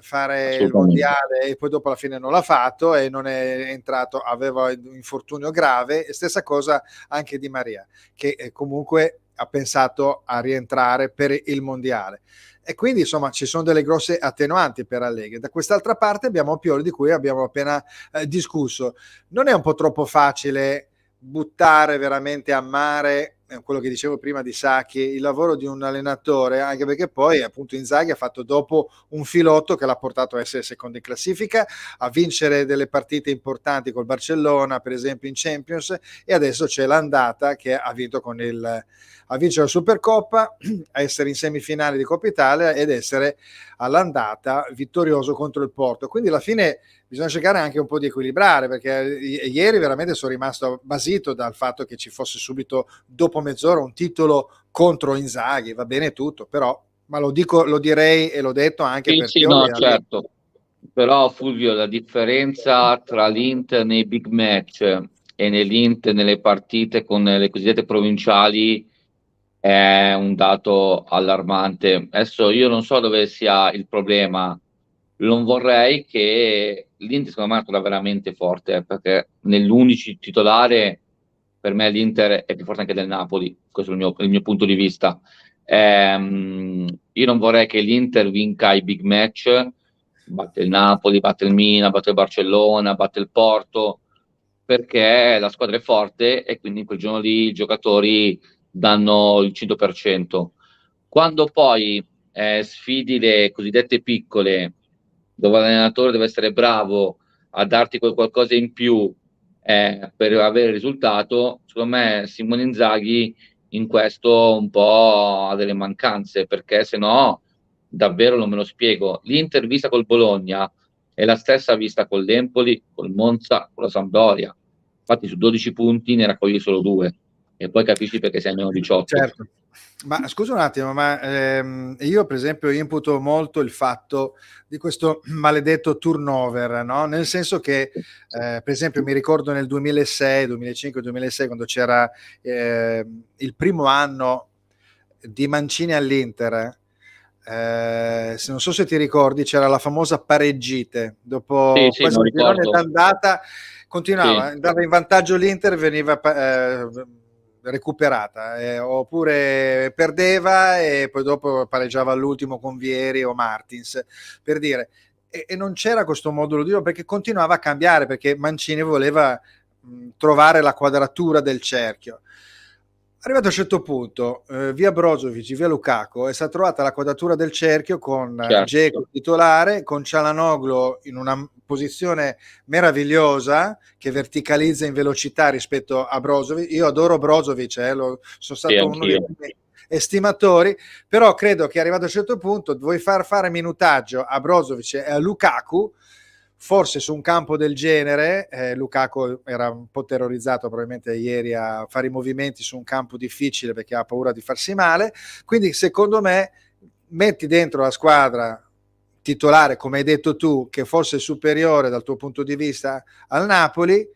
fare il mondiale e poi dopo alla fine non l'ha fatto e non è entrato, aveva un infortunio grave, e stessa cosa anche Di Maria che comunque ha pensato a rientrare per il mondiale. E quindi insomma ci sono delle grosse attenuanti per Allegri. Da quest'altra parte abbiamo Pioli, di cui abbiamo appena discusso. Non è un po' troppo facile buttare veramente a mare quello che dicevo prima di Sacchi, il lavoro di un allenatore, anche perché poi appunto Inzaghi ha fatto dopo un filotto che l'ha portato a essere secondo in classifica, a vincere delle partite importanti col Barcellona, per esempio in Champions, e adesso c'è l'andata che ha vinto a vincere la Supercoppa, a essere in semifinale di Coppa Italia ed essere all'andata vittorioso contro il Porto. Quindi alla fine bisogna cercare anche un po' di equilibrare, perché ieri veramente sono rimasto basito dal fatto che ci fosse subito dopo mezz'ora un titolo contro Inzaghi, va bene tutto, però ma lo dico, lo direi e l'ho detto anche Sì, per sì, Pioli. no, certo. Però Fulvio, la differenza tra l'Inter nei big match e nell'Inter nelle partite con le cosiddette provinciali è un dato allarmante. Adesso io non so dove sia il problema, non vorrei che l'Inter secondo me è una squadra veramente forte, perché nell'11 titolare per me l'Inter è più forte anche del Napoli, questo è il mio punto di vista. Io non vorrei che l'Inter vinca i big match, batte il Napoli, batte il Milan, batte il Barcellona, batte il Porto, perché la squadra è forte e quindi in quel giorno lì i giocatori danno il 100%. Quando poi sfidi le cosiddette piccole, dove l'allenatore deve essere bravo a darti quel qualcosa in più per avere il risultato, secondo me Simone Inzaghi in questo un po' ha delle mancanze, perché se no davvero non me lo spiego. L'intervista col Bologna è la stessa vista con l'Empoli, col Monza, con la Sampdoria. Infatti su 12 punti ne raccogli solo 2 e poi capisci perché sei a meno 18. Certo. Ma scusa un attimo, ma io per esempio imputo molto il fatto di questo maledetto turnover, no? Nel senso che per esempio mi ricordo nel 2006, 2005, 2006 quando c'era il primo anno di Mancini all'Inter, non so se ti ricordi, c'era la famosa pareggite, dopo Sì, quasi non un girone ricordo. d'andata continuava, Sì, andava in vantaggio l'Inter, veniva recuperata, oppure perdeva e poi dopo pareggiava all'ultimo con Vieri o Martins, per dire. E non c'era questo modulo di gioco perché continuava a cambiare, perché Mancini voleva trovare la quadratura del cerchio. Arrivato a un certo punto, via Brozovic, via Lukaku, è stata trovata la quadratura del cerchio con Dzeko certo. titolare, con Çalhanoğlu in una posizione meravigliosa che verticalizza in velocità rispetto a Brozovic. Io adoro Brozovic, sono Sì, stato uno dei anch'io. primi estimatori, però credo che arrivato a un certo punto vuoi far fare minutaggio a Brozovic e a Lukaku. Forse su un campo del genere, Lukaku era un po' terrorizzato probabilmente ieri a fare i movimenti su un campo difficile perché ha paura di farsi male, quindi secondo me metti dentro la squadra titolare, come hai detto tu, che fosse superiore dal tuo punto di vista al Napoli,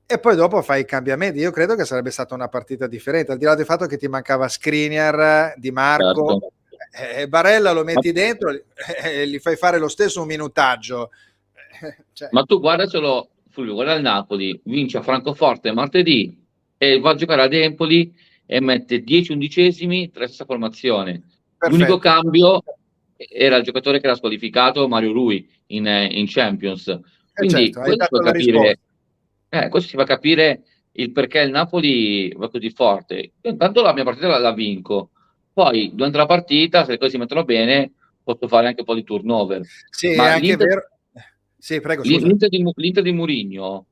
e poi dopo fai i cambiamenti. Io credo che sarebbe stata una partita differente, al di là del fatto che ti mancava Skriniar, Di Marco, Certo. Barella lo Ma, metti dentro e gli fai fare lo stesso un minutaggio. Cioè, ma tu guardacelo, Fulvio, guarda il Napoli, vince a Francoforte martedì e va a giocare ad Empoli e mette 10 undicesimi tra la stessa formazione. L'unico perfetto. cambio era il giocatore che era squalificato, Mario Rui, in Champions. Quindi Certo, hai dato la risposta. questo ti fa capire il perché il Napoli va così forte. Io intanto la mia partita la vinco, poi durante la partita, se le cose si mettono bene, posso fare anche un po' di turnover. Sì, è Ma anche vero. Sì, prego, scusa. l'Inter di Mourinho,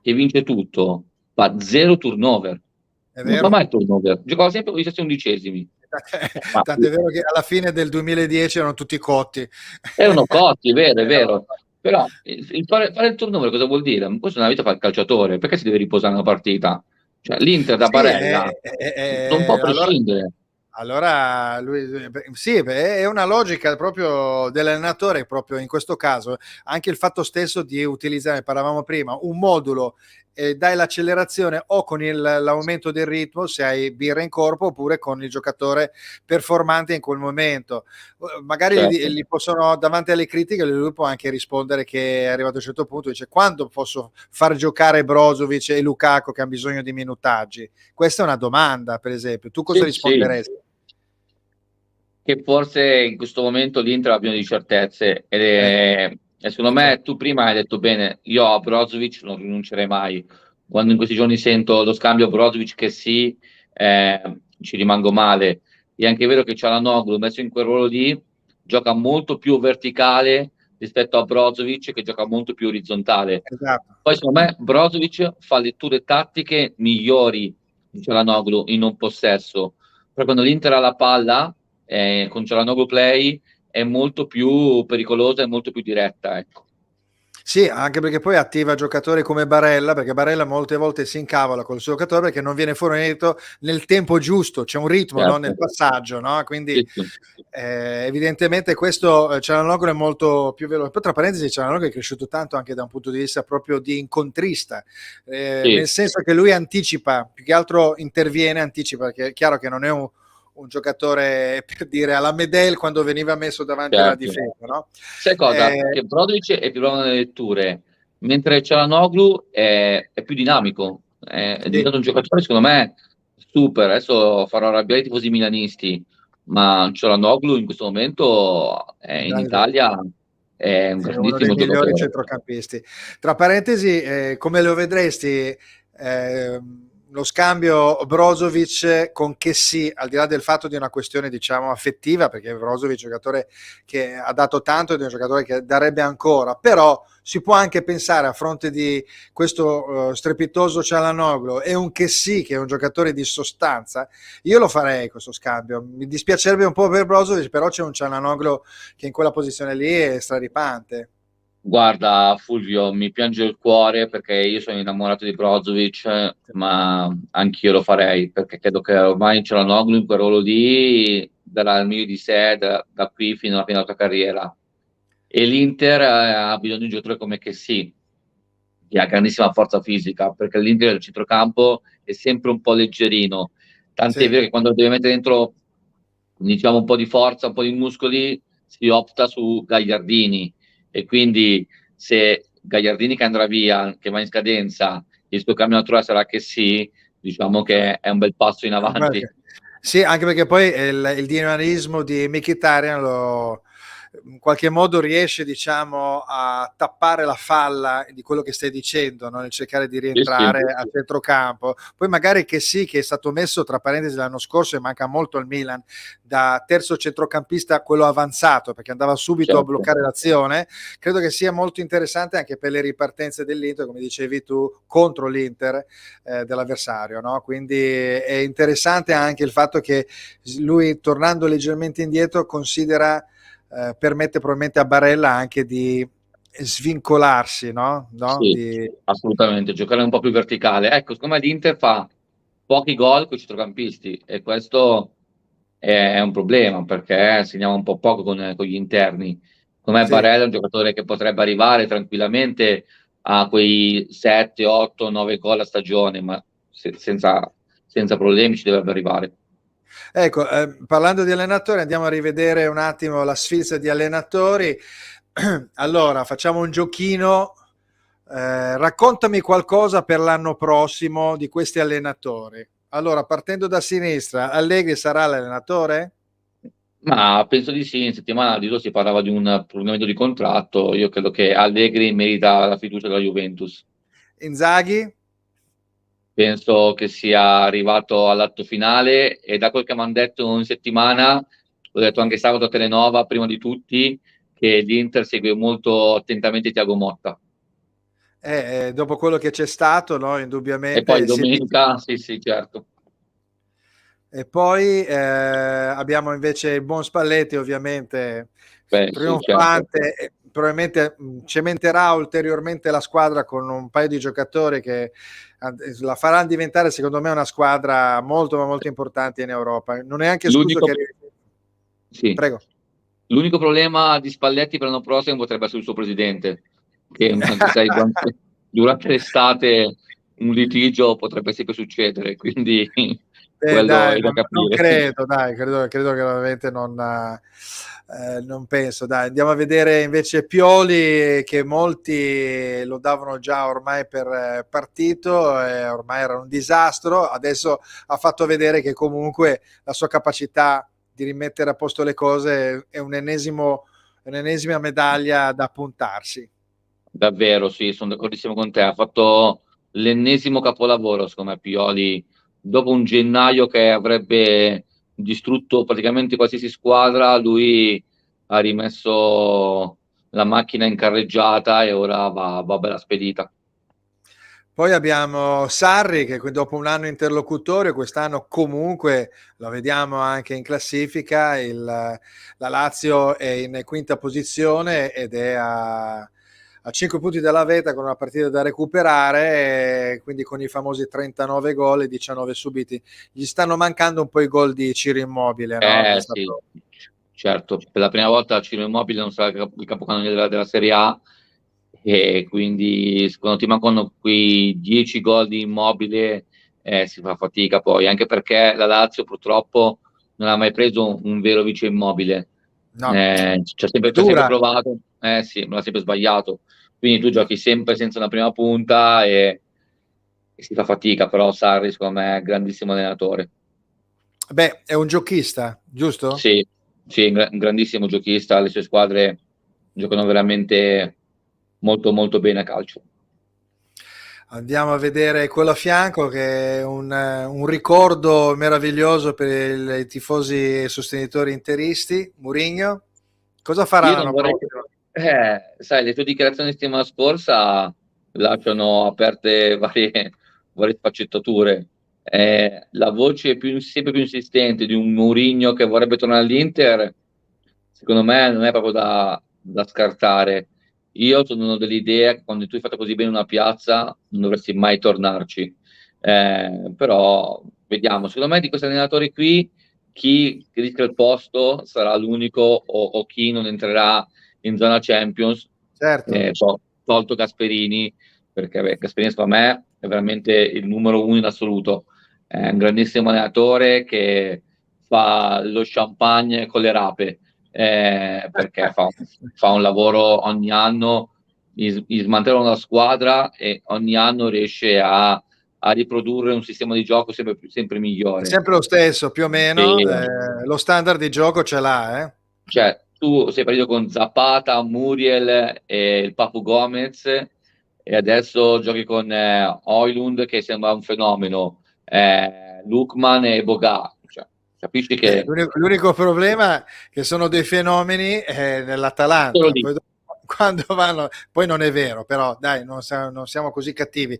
che vince tutto, fa zero turnover. È Non fa vero. mai turnover, giocava sempre con gli stessi undicesimi. Ma Tanto è vero che alla fine del 2010 erano tutti cotti. erano cotti, è vero, è Erano vero. Però fare il turnover cosa vuol dire? Questo è una vita fa il calciatore, perché si deve riposare una partita? Cioè, l'Inter da Sì, Barella non può allora, prescindere. allora lui, sì, è una logica proprio dell'allenatore, proprio in questo caso, anche il fatto stesso di utilizzare, parlavamo prima, un modulo, dai l'accelerazione o con l'aumento del ritmo se hai birra in corpo oppure con il giocatore performante in quel momento. Magari Certo. gli possono, davanti alle critiche, lui può anche rispondere che è arrivato a un certo punto, dice quando posso far giocare Brozovic e Lukaku che hanno bisogno di minutaggi? Questa è una domanda, per esempio. Tu cosa Sì, sì. risponderesti? Che forse in questo momento l'Inter ha bisogno di certezze e secondo Certo. me tu prima hai detto bene, io a Brozovic non rinuncerei mai. Quando in questi giorni sento lo scambio Brozovic che sì, ci rimango male. È anche vero che Çalhanoğlu messo in quel ruolo lì gioca molto più verticale rispetto a Brozovic che gioca molto più orizzontale. Esatto. Poi secondo me Brozovic fa letture tattiche migliori di Çalhanoğlu in un possesso. Però quando l'Inter ha la palla con Çalhanoğlu Play è molto più pericolosa e molto più diretta, ecco. Sì, anche perché poi attiva giocatori come Barella, perché Barella molte volte si incavola col suo giocatore perché non viene fornito nel tempo giusto, c'è un ritmo, no, nel Certo. passaggio, no? Quindi Sì, sì. evidentemente questo Çalhanoğlu è molto più veloce. Poi tra parentesi Çalhanoğlu è cresciuto tanto anche da un punto di vista proprio di incontrista, Sì, nel senso che lui anticipa, più che altro interviene, anticipa, perché è chiaro che non è un giocatore per dire alla Medel quando veniva messo davanti alla certo. difesa, no? Sai cosa? Eh, Che Brozovic è più bravo nelle letture, mentre Çalhanoğlu è più dinamico, è sì, diventato un giocatore secondo me super. Adesso farò arrabbiare i tifosi milanisti, ma Çalhanoğlu in questo momento un in grande Italia è un È uno dei grandissimo migliori giocatore. centrocampisti. Tra parentesi, come lo vedresti lo scambio Brozovic con Chessy, al di là del fatto di una questione diciamo affettiva, perché Brozovic è un giocatore che ha dato tanto ed è un giocatore che darebbe ancora, però si può anche pensare a fronte di questo strepitoso Çalhanoğlu e un Chessy che è un giocatore di sostanza, io lo farei questo scambio. Mi dispiacerebbe un po' per Brozovic, però c'è un Çalhanoğlu che in quella posizione lì è straripante. Guarda, Fulvio, mi piange il cuore perché io sono innamorato di Brozovic, ma anch'io lo farei perché credo che ormai Çalhanoğlu in quel ruolo lì darà il meglio di sé da qui fino alla fine della sua carriera. E l'Inter ha bisogno di un giocatore come che sì, che ha grandissima forza fisica, perché l'Inter del centrocampo è sempre un po' leggerino. Tant'è Sì, vero che quando deve mettere dentro diciamo un po' di forza, un po' di muscoli, si opta su Gagliardini, e quindi se Gagliardini che andrà via, che va in scadenza, il suo cambio naturale sarà che sì, diciamo che è un bel passo in avanti. Sì, anche perché poi il dinamismo di Mkhitaryan in qualche modo riesce, diciamo, a tappare la falla di quello che stai dicendo, no? Nel cercare di Sì, sì, rientrare a centrocampo. Poi magari che sì, che è stato messo tra parentesi l'anno scorso e manca molto al Milan, da terzo centrocampista, quello avanzato, perché andava subito a certo. bloccare l'azione. Credo che sia molto interessante anche per le ripartenze dell'Inter, come dicevi tu, contro l'Inter dell'avversario, no? Quindi è interessante anche il fatto che lui, tornando leggermente indietro, permette probabilmente a Barella anche di svincolarsi, no? Sì, assolutamente, giocare un po' più verticale. Ecco, secondo me l'Inter fa pochi gol con i centrocampisti, e questo è un problema, perché segniamo un po' poco con gli interni. Secondo me Sì. Barella è un giocatore che potrebbe arrivare tranquillamente a quei 7, 8, 9 gol a stagione, ma senza problemi ci dovrebbe arrivare. Ecco, parlando di allenatori, andiamo a rivedere un attimo la sfilza di allenatori. Allora, facciamo un giochino. Raccontami qualcosa per l'anno prossimo di questi allenatori. Allora, partendo da sinistra, Allegri sarà l'allenatore? Ma penso di sì, in settimana di si parlava di un prolungamento di contratto, io credo che Allegri merita la fiducia della Juventus. Inzaghi? Penso che sia arrivato all'atto finale, e da quel che mi hanno detto in settimana, l'ho detto anche sabato a Telenova, prima di tutti, che l'Inter segue molto attentamente Thiago Motta. Dopo quello che c'è stato, no? E poi Indubbiamente si è visto. domenica, sì, sì, certo. E poi abbiamo invece il buon Spalletti, ovviamente Beh, sì, certo. trionfante, e probabilmente cementerà ulteriormente la squadra con un paio di giocatori che la faranno diventare, secondo me, una squadra molto, ma molto importante in Europa. Non è anche escluso L'unico, che... sì. Prego. L'unico problema di Spalletti per l'anno prossimo potrebbe essere il suo presidente, che anche sai, durante l'estate un litigio potrebbe sempre succedere, quindi quello Dai, è da non capire. credo, dai, credo che veramente non penso. Dai, andiamo a vedere invece Pioli, che molti lo davano già ormai per partito, ormai era un disastro. Adesso ha fatto vedere che comunque la sua capacità di rimettere a posto le cose è un'ennesima medaglia da puntarsi. Davvero, sì, sono d'accordissimo con te. Ha fatto l'ennesimo capolavoro, secondo me, Pioli, dopo un gennaio che avrebbe distrutto praticamente qualsiasi squadra, lui ha rimesso la macchina in carreggiata e ora va bella spedita. Poi abbiamo Sarri che dopo un anno interlocutorio, quest'anno comunque lo vediamo anche in classifica, la Lazio è in quinta posizione ed è a 5 punti dalla vetta con una partita da recuperare, quindi con i famosi 39 gol e 19 subiti. Gli stanno mancando un po' i gol di Ciro Immobile, no? Che è Sì, stato... certo, per la prima volta Ciro Immobile non sarà il capocannoniere della Serie A, e quindi quando ti mancano quei 10 gol di Immobile, si fa fatica poi, anche perché la Lazio purtroppo non ha mai preso un vero vice Immobile. No, è Ci ha sempre dura. provato, sì, ma l'ha sempre sbagliato. Quindi tu giochi sempre senza una prima punta, e si fa fatica, però Sarri secondo me è un grandissimo allenatore. Beh, è un giochista, giusto? Sì, sì, un grandissimo giochista, le sue squadre giocano veramente molto molto bene a calcio. Andiamo a vedere quello a fianco che è un ricordo meraviglioso per i tifosi e sostenitori interisti, Mourinho. Cosa farà Io non l'anno vorrei che, prossimo? sai, le tue dichiarazioni di settimana scorsa lasciano aperte varie sfaccettature. La voce sempre più insistente di un Mourinho che vorrebbe tornare all'Inter, secondo me non è proprio da scartare. Io sono dell'idea che quando tu hai fatto così bene una piazza non dovresti mai tornarci. Però vediamo, secondo me di questi allenatori qui chi rischia il posto sarà l'unico, o chi non entrerà in zona Champions, Certo. tolto Gasperini, perché beh, Gasperini secondo me è veramente il numero uno in assoluto. È un grandissimo allenatore che fa lo champagne con le rape, perché fa un lavoro ogni anno, smantella una squadra e ogni anno riesce a riprodurre un sistema di gioco sempre È migliore. sempre lo stesso, più o meno, E, lo standard di gioco ce l'ha, eh? cioè, tu sei partito con Zapata, Muriel e il Papu Gomez e adesso giochi con Højlund che sembra un fenomeno, Lookman e Boga. Cioè, capisci che L'unico problema è che sono dei fenomeni solo nell'Atalanta, lì. poi quando vanno, poi non è vero, però dai, non siamo così cattivi,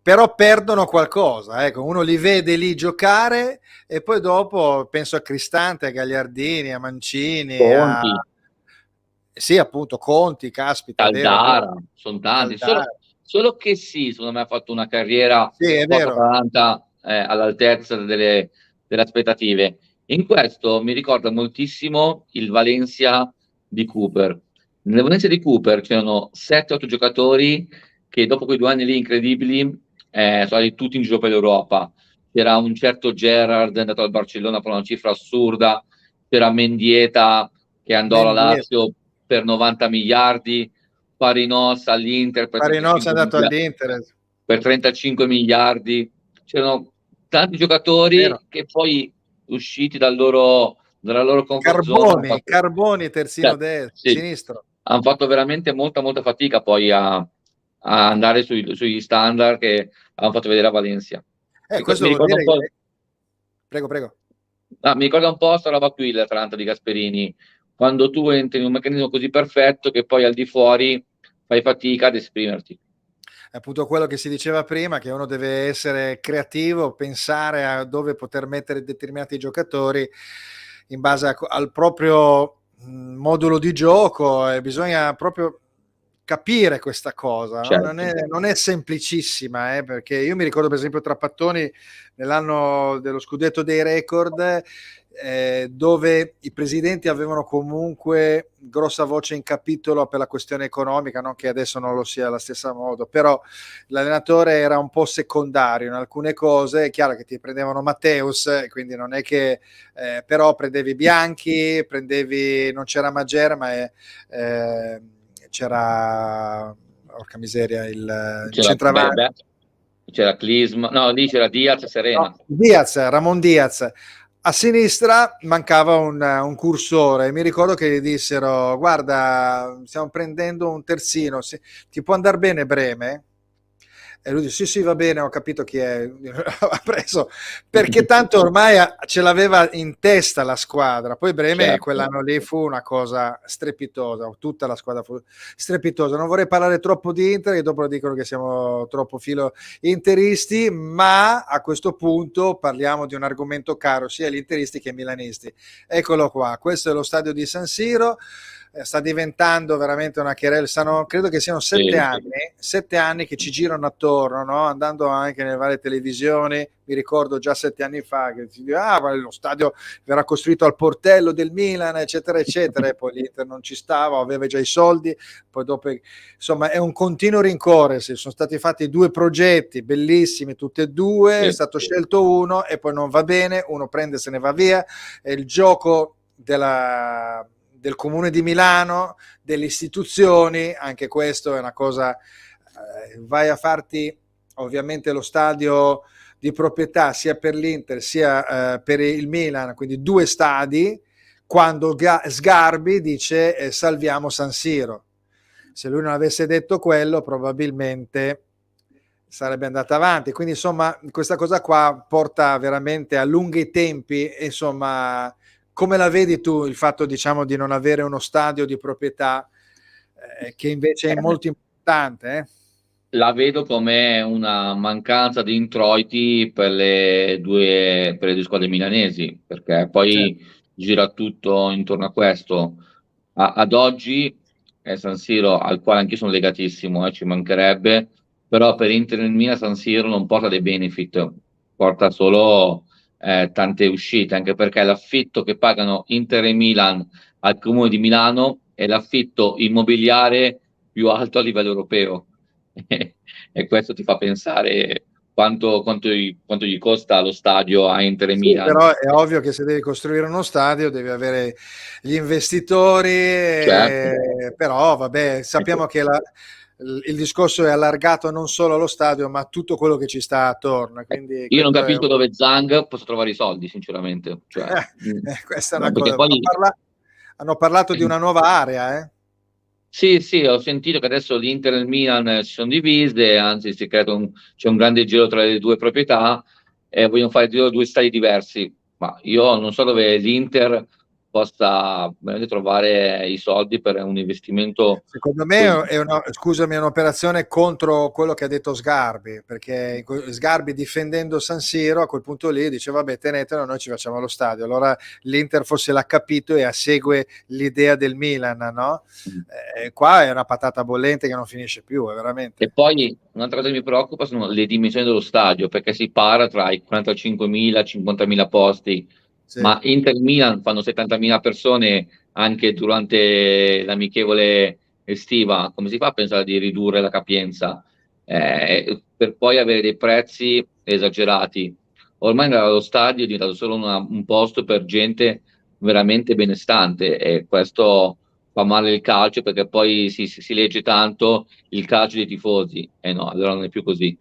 però perdono qualcosa, ecco, uno li vede lì giocare e poi dopo penso a Cristante, a Gagliardini, a Mancini, a Conti, sì, appunto, Conti, caspita, è vero, Caldara, sono tanti. Solo, Caldara, solo che sì, secondo me ha fatto una carriera sì, è vero, post-Atalanta all'altezza delle aspettative. In questo mi ricorda moltissimo il Valencia di Cooper. Nel Valencia di Cooper c'erano 7-8 giocatori che dopo quei 2 anni lì incredibili sono andati tutti in giro per l'Europa. C'era un certo Gerrard andato al Barcellona per una cifra assurda, c'era Mendieta che andò alla Mendy, Lazio per 90 miliardi, Parinos all'Inter Marino's è andato all'Inter, per 35 miliardi. C'erano tanti vero. giocatori che poi usciti dalla loro comfort zone Carboni terzino cioè, sì, sinistro. hanno fatto veramente molta fatica poi a andare sugli standard che hanno fatto vedere a Valencia. Questo Mi vuol ricorda un dire po'. che... Prego, prego. Mi ricorda un po' questa roba qui, l'Atalanta di Gasperini, quando tu entri in un meccanismo così perfetto che poi al di fuori fai fatica ad esprimerti. È appunto quello che si diceva prima, che uno deve essere creativo, pensare a dove poter mettere determinati giocatori in base al proprio modulo di gioco e bisogna proprio capire questa cosa, no? Certo. Non è semplicissima, perché io mi ricordo per esempio Trapattoni nell'anno dello scudetto dei record, dove i presidenti avevano comunque grossa voce in capitolo per la questione economica, non che adesso non lo sia alla stessa modo, però l'allenatore era un po' secondario in alcune cose. È chiaro che ti prendevano Matteus, quindi non è che però prendevi Bianchi, non c'era Magera, ma c'era, porca miseria, il centravanti. C'era Clisma, no, lì c'era Diaz e Serena. No, Diaz, Ramon Diaz. A sinistra mancava un cursore. Mi ricordo che gli dissero: Guarda, stiamo prendendo un terzino, ti può andare bene Breme? E lui dice: Sì, sì, va bene, ho capito chi è. Ha preso perché tanto ormai ce l'aveva in testa la squadra. Poi Breme Certo. quell'anno lì fu una cosa strepitosa, tutta la squadra fu strepitosa. Non vorrei parlare troppo di Inter, che dopo dicono che siamo troppo filo interisti, ma a questo punto parliamo di un argomento caro sia agli interisti che ai milanisti. Eccolo qua, questo è lo stadio di San Siro. Sta diventando veramente una querela, credo che siano Sì. 7 anni che ci girano attorno, no? Andando anche nelle varie televisioni. Mi ricordo già 7 anni fa che si diceva lo stadio verrà costruito al portello del Milan, eccetera eccetera, e poi l'Inter non ci stava, aveva già i soldi, poi dopo insomma è un continuo rincorrersi. Sono stati fatti 2 progetti bellissimi tutti e due, Sì. è stato scelto uno e poi non va bene, uno prende e se ne va via. È il gioco del Comune di Milano, delle istituzioni. Anche questo è una cosa, vai a farti ovviamente lo stadio di proprietà sia per l'Inter sia per il Milan, quindi 2 stadi, quando Sgarbi dice salviamo San Siro. Se lui non avesse detto quello probabilmente sarebbe andata avanti. Quindi insomma questa cosa qua porta veramente a lunghi tempi. Insomma, come la vedi tu il fatto, diciamo, di non avere uno stadio di proprietà che invece è molto importante? La vedo come una mancanza di introiti per le due squadre milanesi, perché Certo. poi gira tutto intorno a questo. Ad oggi è San Siro, al quale anch'io sono legatissimo, ci mancherebbe, però per Inter e Milan San Siro non porta dei benefit, porta solo tante uscite, anche perché l'affitto che pagano Inter e Milan al Comune di Milano è l'affitto immobiliare più alto a livello europeo. E questo ti fa pensare quanto gli costa lo stadio a Inter e Sì, Milan. però è ovvio che se devi costruire uno stadio devi avere gli investitori, Certo. però vabbè, Ecco, sappiamo che il discorso è allargato non solo allo stadio, ma a tutto quello che ci sta attorno, quindi io non questo è capisco dove Zhang possa trovare i soldi, sinceramente. Cioè, questa è no, una perché cosa. poi Hanno parlato di una nuova area, eh? sì, sì, ho sentito che adesso l'Inter e il Milan si sono divise, anzi c'è un grande giro tra le due proprietà e vogliono fare due stadi diversi, ma io non so dove l'Inter possa veramente trovare i soldi per un investimento Secondo così. me scusami, è un'operazione contro quello che ha detto Sgarbi, perché Sgarbi difendendo San Siro a quel punto lì dice vabbè tenetelo, noi ci facciamo lo stadio. Allora l'Inter forse l'ha capito e segue l'idea del Milan, no? Qua è una patata bollente che non finisce più, è E veramente. poi un'altra cosa che mi preoccupa sono le dimensioni dello stadio, perché si para tra i 45.000 e 50.000 posti, Sì. ma Inter e Milan fanno 70.000 persone anche durante l'amichevole estiva. Come si fa a pensare di ridurre la capienza? Per poi avere dei prezzi esagerati. Ormai lo stadio è diventato solo un posto per gente veramente benestante e questo fa male il calcio perché poi si legge tanto il calcio dei tifosi. E no, allora non è più così,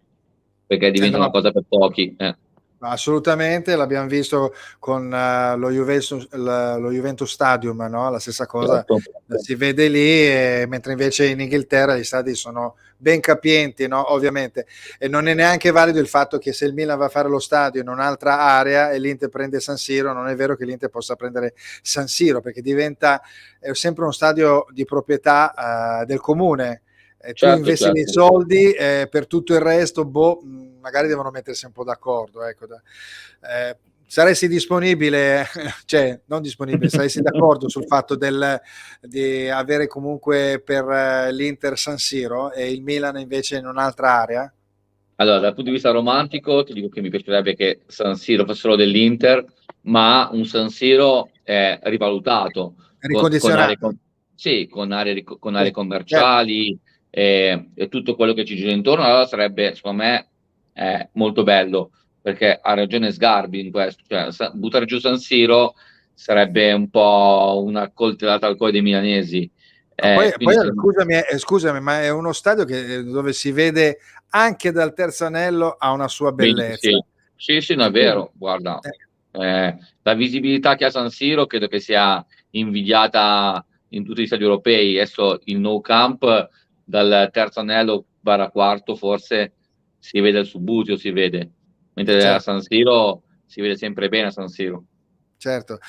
perché diventa una No, cosa per pochi. assolutamente, l'abbiamo visto con lo Juventus Stadium, no? La stessa cosa Certo. si vede lì, mentre invece in Inghilterra gli stadi sono ben capienti, no? Ovviamente. E non è neanche valido il fatto che se il Milan va a fare lo stadio in un'altra area e l'Inter prende San Siro, non è vero che l'Inter possa prendere San Siro, perché è sempre uno stadio di proprietà del comune. Tu Certo, investi dei certo. soldi, per tutto il resto, boh, magari devono mettersi un po' d'accordo. Ecco, saresti disponibile, cioè non disponibile, saresti d'accordo sul fatto di avere comunque per l'Inter San Siro e il Milan invece in un'altra area? Allora, dal punto di vista romantico, ti dico che mi piacerebbe che San Siro fosse solo dell'Inter, ma un San Siro rivalutato, con aree, Ricondizionato? sì, con Sì, aree certo, commerciali e tutto quello che ci gira intorno. Allora sarebbe, secondo me, molto bello, perché ha ragione Sgarbi in questo. Cioè, buttare giù San Siro sarebbe un po' una coltellata al cuore dei milanesi. ma poi Quindi se- scusami, ma è uno stadio dove si vede anche dal terzo anello ha una sua bellezza. Sì, sì, sì, no, è E quindi, vero, guarda, eh, la visibilità che ha San Siro credo che sia invidiata in tutti gli stadi europei. Adesso il No Camp dal terzo anello barra quarto forse si vede il Subbuteo, si vede, mentre a certo. San Siro si vede sempre bene a San Siro. Certo.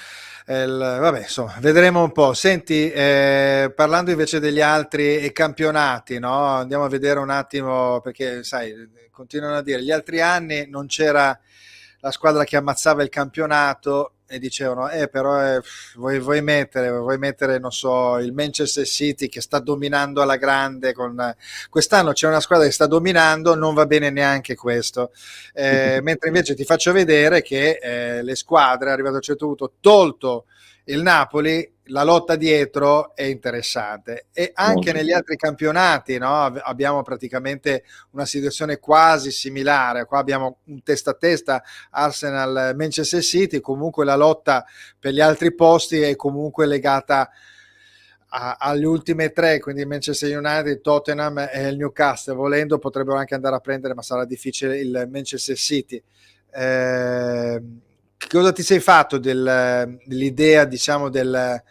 Vabbè, insomma, vedremo un po'. Senti, parlando invece degli altri campionati, no? Andiamo a vedere un attimo, perché sai, continuano a dire, gli altri anni non c'era la squadra che ammazzava il campionato e dicevano, però vuoi mettere, non so, il Manchester City che sta dominando alla grande quest'anno c'è una squadra che sta dominando, non va bene neanche questo. Mentre invece ti faccio vedere che le squadre, arrivato a un certo punto, tolto il Napoli, la lotta dietro è interessante e anche Molto. negli altri campionati, no? Abbiamo praticamente una situazione quasi similare. Qua abbiamo un testa a testa Arsenal-Manchester City, comunque la lotta per gli altri posti è comunque legata alle ultime tre, quindi Manchester United, Tottenham e il Newcastle. Volendo potrebbero anche andare a prendere, ma sarà difficile, il Manchester City. Cosa ti sei fatto dell'idea, diciamo, del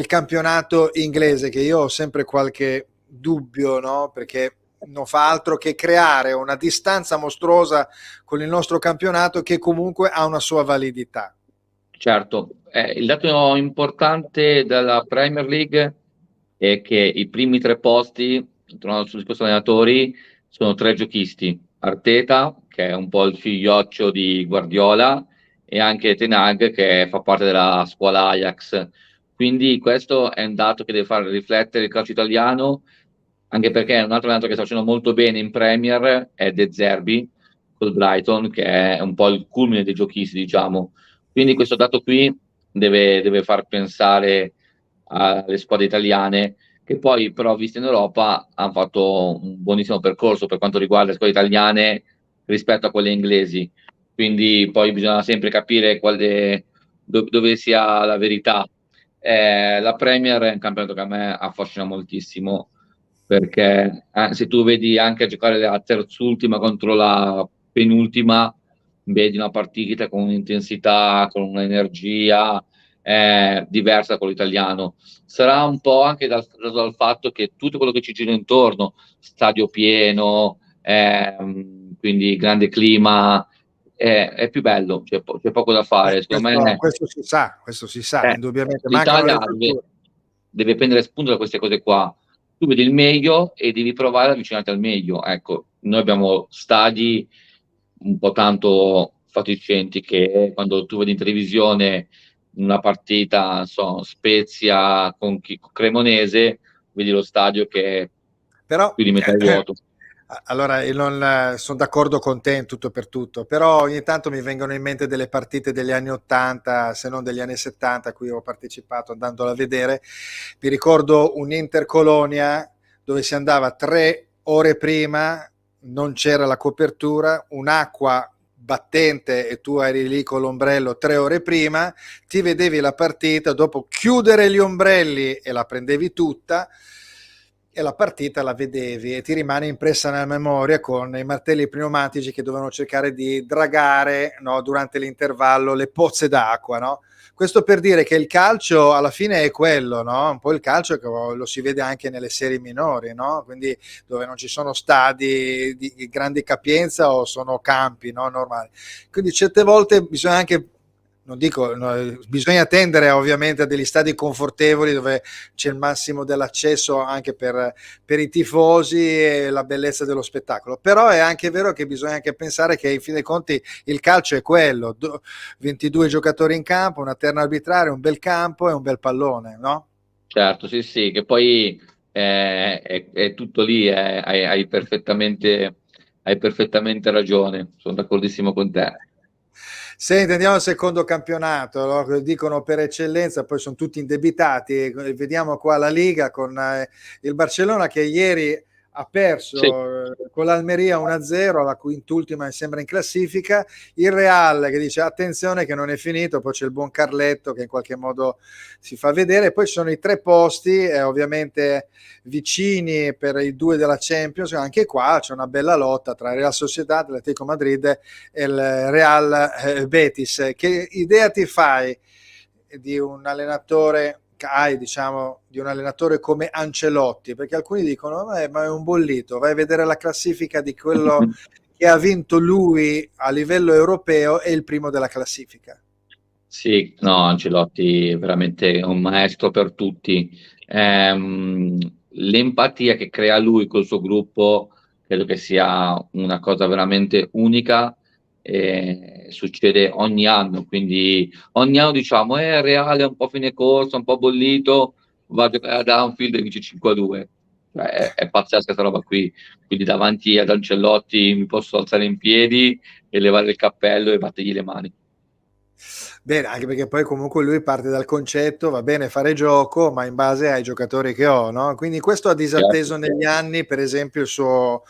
campionato inglese? Che io ho sempre qualche dubbio, no? Perché non fa altro che creare una distanza mostruosa con il nostro campionato che comunque ha una sua validità. Certo, il dato importante della Premier League è che i primi tre posti, tornando sul discorso allenatori, sono tre giochisti. Arteta, che è un po' il figlioccio di Guardiola, e anche Ten Hag, che fa parte della scuola Ajax. Quindi questo è un dato che deve far riflettere il calcio italiano, anche perché un altro allenatore che sta facendo molto bene in Premier è De Zerbi, col Brighton, che è un po' il culmine dei giochisti, diciamo. Quindi questo dato qui deve far pensare alle squadre italiane, che poi però, viste in Europa, hanno fatto un buonissimo percorso per quanto riguarda le squadre italiane. rispetto a quelle inglesi, quindi poi bisogna sempre capire dove sia la verità. La Premier è un campionato che a me affascina moltissimo, perché se tu vedi anche giocare la terzultima contro la penultima, vedi una partita con un'intensità, con un'energia diversa da quello italiano. Sarà un po' anche dal fatto che tutto quello che ci gira intorno, stadio pieno, quindi grande clima, è più bello, c'è poco da fare. Secondo me questo si sa, eh, indubbiamente. Mancano le l'Italia strutture. deve prendere spunto da queste cose qua. Tu vedi il meglio e devi provare ad avvicinarti al meglio. Ecco, noi abbiamo stadi un po' tanto fatiscenti che quando tu vedi in televisione una partita, non so, Spezia con Cremonese, vedi lo stadio che è Però più di metà vuoto. allora io non sono d'accordo con te in tutto per tutto, però ogni tanto mi vengono in mente delle partite degli anni 80, se non degli anni 70, a cui ho partecipato andandola a vedere. Mi ricordo un Inter Colonia dove si andava 3 ore prima, non c'era la copertura, un'acqua battente e tu eri lì con l'ombrello 3 ore prima, ti vedevi la partita, dopo chiudere gli ombrelli e la prendevi tutta e la partita la vedevi e ti rimane impressa nella memoria con i martelli pneumatici che dovevano cercare di dragare, no, durante l'intervallo le pozze d'acqua, no? Questo per dire che il calcio alla fine è quello, no? Un po' il calcio che lo si vede anche nelle serie minori, no? Quindi dove non ci sono stadi di grande capienza o sono campi, no? Normali. Quindi certe volte bisogna anche, non dico, no, bisogna tendere ovviamente a degli stadi confortevoli dove c'è il massimo dell'accesso anche per i tifosi e la bellezza dello spettacolo. Però è anche vero che bisogna anche pensare che in fin dei conti il calcio è quello, 22 giocatori in campo, una terna arbitraria, un bel campo e un bel pallone, no? Certo, sì, sì, che poi è tutto lì, hai perfettamente ragione, sono d'accordissimo con te. Senti, andiamo al secondo campionato, no? Dicono per eccellenza, poi sono tutti indebitati. Vediamo qua la Liga con il Barcellona che ieri ha Sì. perso con l'Almeria 1-0, la quintultima mi sembra in classifica. Il Real che dice attenzione che non è finito, poi c'è il buon Carletto che in qualche modo si fa vedere. Poi ci sono i 3 posti, ovviamente vicini per i 2 della Champions. Anche qua c'è una bella lotta tra Real Sociedad, Atletico Madrid e il Real Betis. Che idea ti fai di un allenatore diciamo, di un allenatore come Ancelotti? Perché alcuni dicono ma è un bollito, vai a vedere la classifica di quello che ha vinto lui a livello europeo e il primo della classifica. Sì, no, Ancelotti è veramente un maestro per tutti. Ehm, L'empatia che crea lui col suo gruppo credo che sia una cosa veramente unica e succede ogni anno, quindi ogni anno diciamo Reale è un po' fine corsa, un po' bollito, va a giocare ad Anfield e vince 5-2. Cioè, è pazzesca questa roba qui, quindi davanti ad Ancelotti mi posso alzare in piedi e levare il cappello e battergli le mani. Bene, anche perché poi comunque lui parte dal concetto, va bene fare gioco, ma in base ai giocatori che ho, no? Quindi questo ha Certo. disatteso negli anni, per esempio, il suo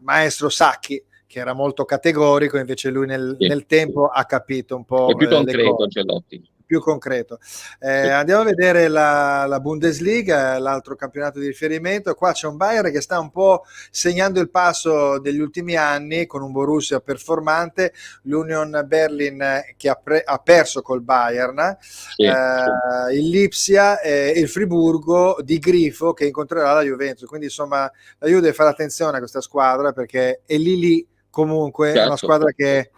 maestro Sacchi, che era molto categorico, invece lui Sì. nel tempo ha capito un È po' più le concreto cose. Ancelotti. Più concreto. Sì. Andiamo a vedere la Bundesliga, l'altro campionato di riferimento. Qua c'è un Bayern che sta un po' segnando il passo degli ultimi anni con un Borussia performante, l'Union Berlin che ha perso col Bayern, Sì. il Lipsia e il Friburgo di Grifo che incontrerà la Juventus. Quindi insomma la Juve deve fare attenzione a questa squadra perché è lì comunque, è una Certo. squadra che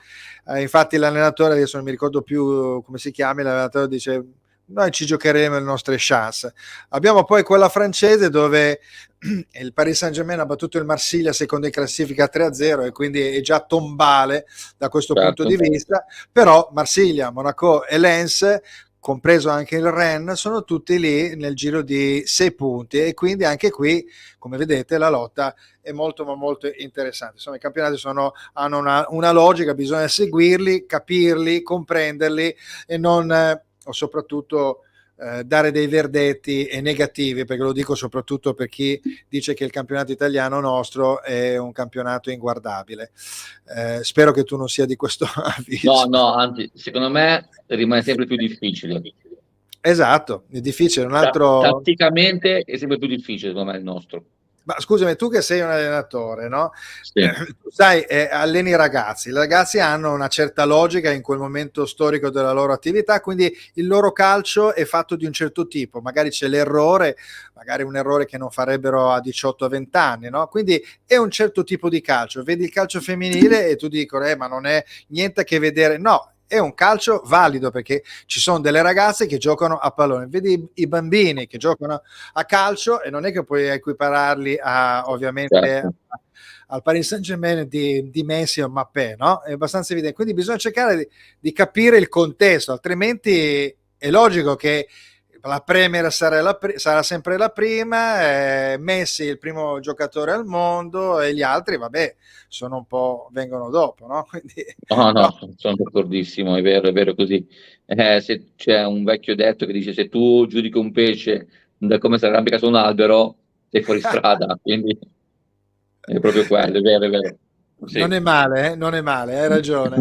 infatti l'allenatore, adesso non mi ricordo più come si chiama, l'allenatore dice noi ci giocheremo le nostre chance. Abbiamo poi quella francese dove il Paris Saint-Germain ha battuto il Marsiglia secondo in classifica 3-0 e quindi è già tombale da questo punto Certo. di vista, però Marsiglia, Monaco e Lens, compreso anche il Rennes, sono tutti lì nel giro di 6 punti e quindi anche qui, come vedete, la lotta è molto ma molto interessante. Insomma, i campionati hanno una logica, bisogna seguirli, capirli, comprenderli e non, o soprattutto dare dei verdetti e negativi, perché lo dico soprattutto per chi dice che il campionato italiano nostro è un campionato inguardabile. Spero che tu non sia di questo avviso. No, anzi, secondo me rimane sempre più difficile. Esatto, è difficile. Un altro... Tatticamente è sempre più difficile, secondo me, il nostro. Ma scusami, tu che sei un allenatore, no? Sì. Tu sai, alleni i ragazzi hanno una certa logica in quel momento storico della loro attività, quindi il loro calcio è fatto di un certo tipo, magari c'è l'errore, magari un errore che non farebbero a 18-20 anni, no? Quindi è un certo tipo di calcio. Vedi il calcio femminile e tu dico, ma non è niente a che vedere, no. È un calcio valido perché ci sono delle ragazze che giocano a pallone, vedi i bambini che giocano a calcio e non è che puoi equipararli a, ovviamente, Certo. al Paris Saint-Germain di Messi o Mbappé, no? È abbastanza evidente, quindi bisogna cercare di capire il contesto, altrimenti è logico che la Premier sarà sempre la prima, Messi il primo giocatore al mondo e gli altri, vabbè, sono un po', vengono dopo, no? Quindi, No, sono d'accordissimo, è vero così. Se c'è un vecchio detto che dice se tu giudichi un pesce da come si arrampica su un albero, sei fuori strada, quindi è proprio quello, è vero. Non Sì. è male, non è male, hai ragione.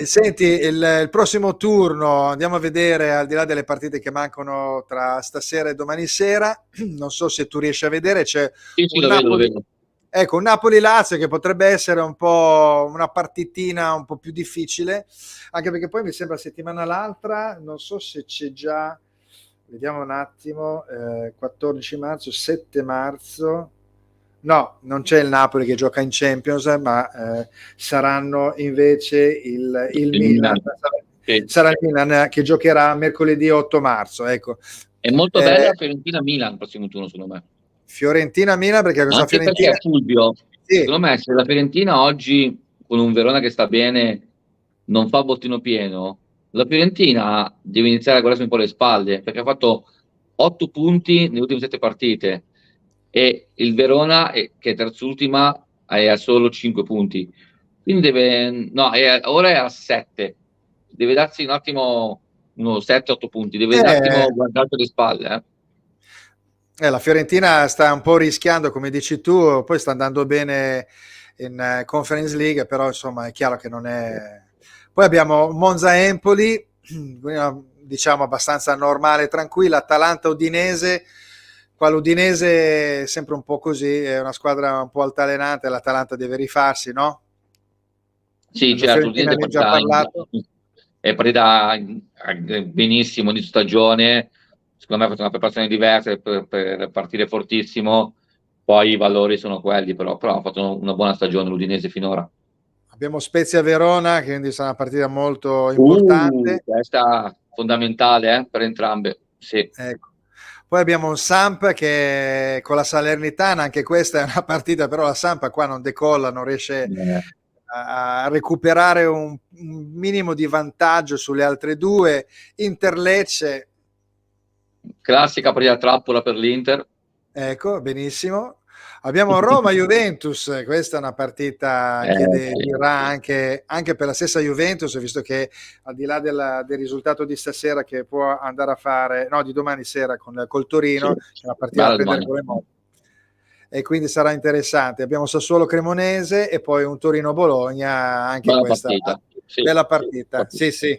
Senti, il prossimo turno andiamo a vedere, al di là delle partite che mancano tra stasera e domani sera, non so se tu riesci a vedere, c'è Sì, un lo Napoli, vedo. ecco, un Napoli-Lazio che potrebbe essere un po' una partitina un po' più difficile, anche perché poi mi sembra settimana l'altra, non so se c'è già, vediamo un attimo, 14 marzo, 7 marzo. No, non c'è il Napoli che gioca in Champions, ma saranno invece il Milan. Sì. Sarà il Milan che giocherà mercoledì 8 marzo. Ecco. È molto bella Fiorentina-Milan il prossimo turno, secondo me. Fiorentina-Milan, perché questa Anche Fiorentina... perché Fulvio, Sì, secondo me, se la Fiorentina oggi con un Verona che sta bene non fa bottino pieno, la Fiorentina deve iniziare a guardarsi un po' le spalle perché ha fatto 8 punti nelle ultime 7 partite e il Verona, che è terzultima, è a solo 5 punti. Quindi deve, no, ora è a 7, deve darsi un attimo uno 7-8 punti, deve un eh, attimo guardarsi le spalle. la Fiorentina sta un po' rischiando, come dici tu, poi sta andando bene in Conference League, però insomma è chiaro che non è... Poi abbiamo Monza-Empoli, diciamo abbastanza normale, tranquilla, Atalanta-Udinese, qua l'Udinese è sempre un po' così, è una squadra un po' altalenante, l'Atalanta deve rifarsi, no? Sì, La certo, Fiorentina l'Udinese ne ha già parlato. è partita benissimo inizio stagione, secondo me ha fatto una preparazione diversa per partire fortissimo, poi i valori sono quelli, però ha fatto una buona stagione l'Udinese finora. Abbiamo Spezia-Verona, che quindi sarà una partita molto importante. Questa fondamentale per entrambe, sì. Ecco. Poi abbiamo un Samp che con la Salernitana, anche questa è una partita, però la Samp qua non decolla, non riesce Eh, a recuperare un minimo di vantaggio sulle altre due. Inter-Lecce, Classica partita trappola per l'Inter. ecco, benissimo. Abbiamo Roma-Juventus, questa è una partita che Sì. dirà anche per la stessa Juventus, visto che al di là del risultato di stasera che può andare a fare, no, di domani sera col Sì. Torino, c'è una partita da Bella prendere domanda. con le mani. E quindi sarà interessante. Abbiamo Sassuolo-Cremonese e poi un Torino-Bologna, anche Bella questa partita. Sì. bella partita. Partita. Sì,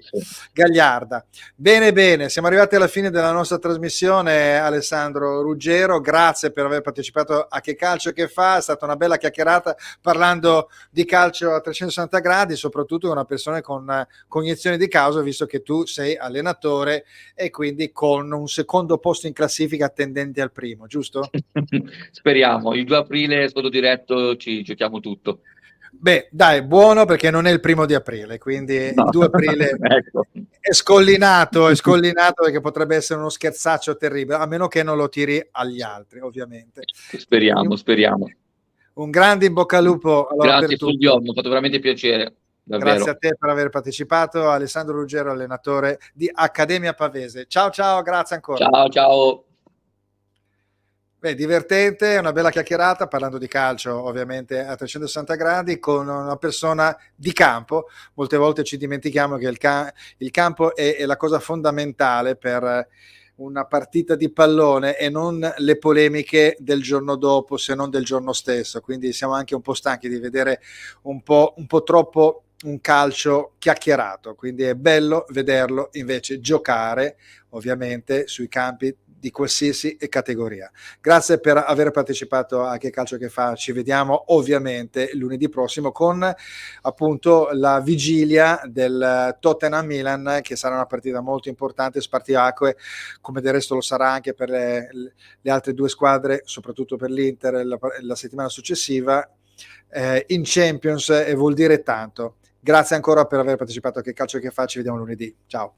gagliarda. Bene, siamo arrivati alla fine della nostra trasmissione. Alessandro Ruggero, grazie per aver partecipato a Che Calcio Che Fa, è stata una bella chiacchierata parlando di calcio a 360 gradi, soprattutto con una persona con cognizione di causa, visto che tu sei allenatore e quindi con un secondo posto in classifica tendente al primo, giusto? Speriamo, il 2 aprile, scontro diretto, ci giochiamo tutto. Beh, dai, buono perché non è il 1 aprile, quindi il No. 2 aprile Ecco. è scollinato perché potrebbe essere uno scherzaccio terribile, a meno che non lo tiri agli altri, ovviamente. Quindi Speriamo. un grande in bocca al lupo allora per Grazie Fulvio, tutto. mi ha fatto veramente piacere, Grazie a davvero. te per aver partecipato, Alessandro Ruggero, allenatore di Accademia Pavese. Ciao, grazie ancora. Ciao. Beh, divertente, una bella chiacchierata parlando di calcio ovviamente a 360 gradi con una persona di campo. Molte volte ci dimentichiamo che il campo è la cosa fondamentale una partita di pallone e non le polemiche del giorno dopo, se non del giorno stesso. Quindi siamo anche un po' stanchi di vedere un po' troppo un calcio chiacchierato, quindi è bello vederlo invece giocare, ovviamente, sui campi di qualsiasi categoria. Grazie per aver partecipato a Che Calcio Che Fa. Ci vediamo ovviamente lunedì prossimo con appunto la vigilia del Tottenham Milan, che sarà una partita molto importante, spartiacque, come del resto lo sarà anche per le altre due squadre, soprattutto per l'Inter la settimana successiva in Champions, e vuol dire tanto. Grazie ancora per aver partecipato a Che Calcio Che Fa, ci vediamo lunedì. Ciao.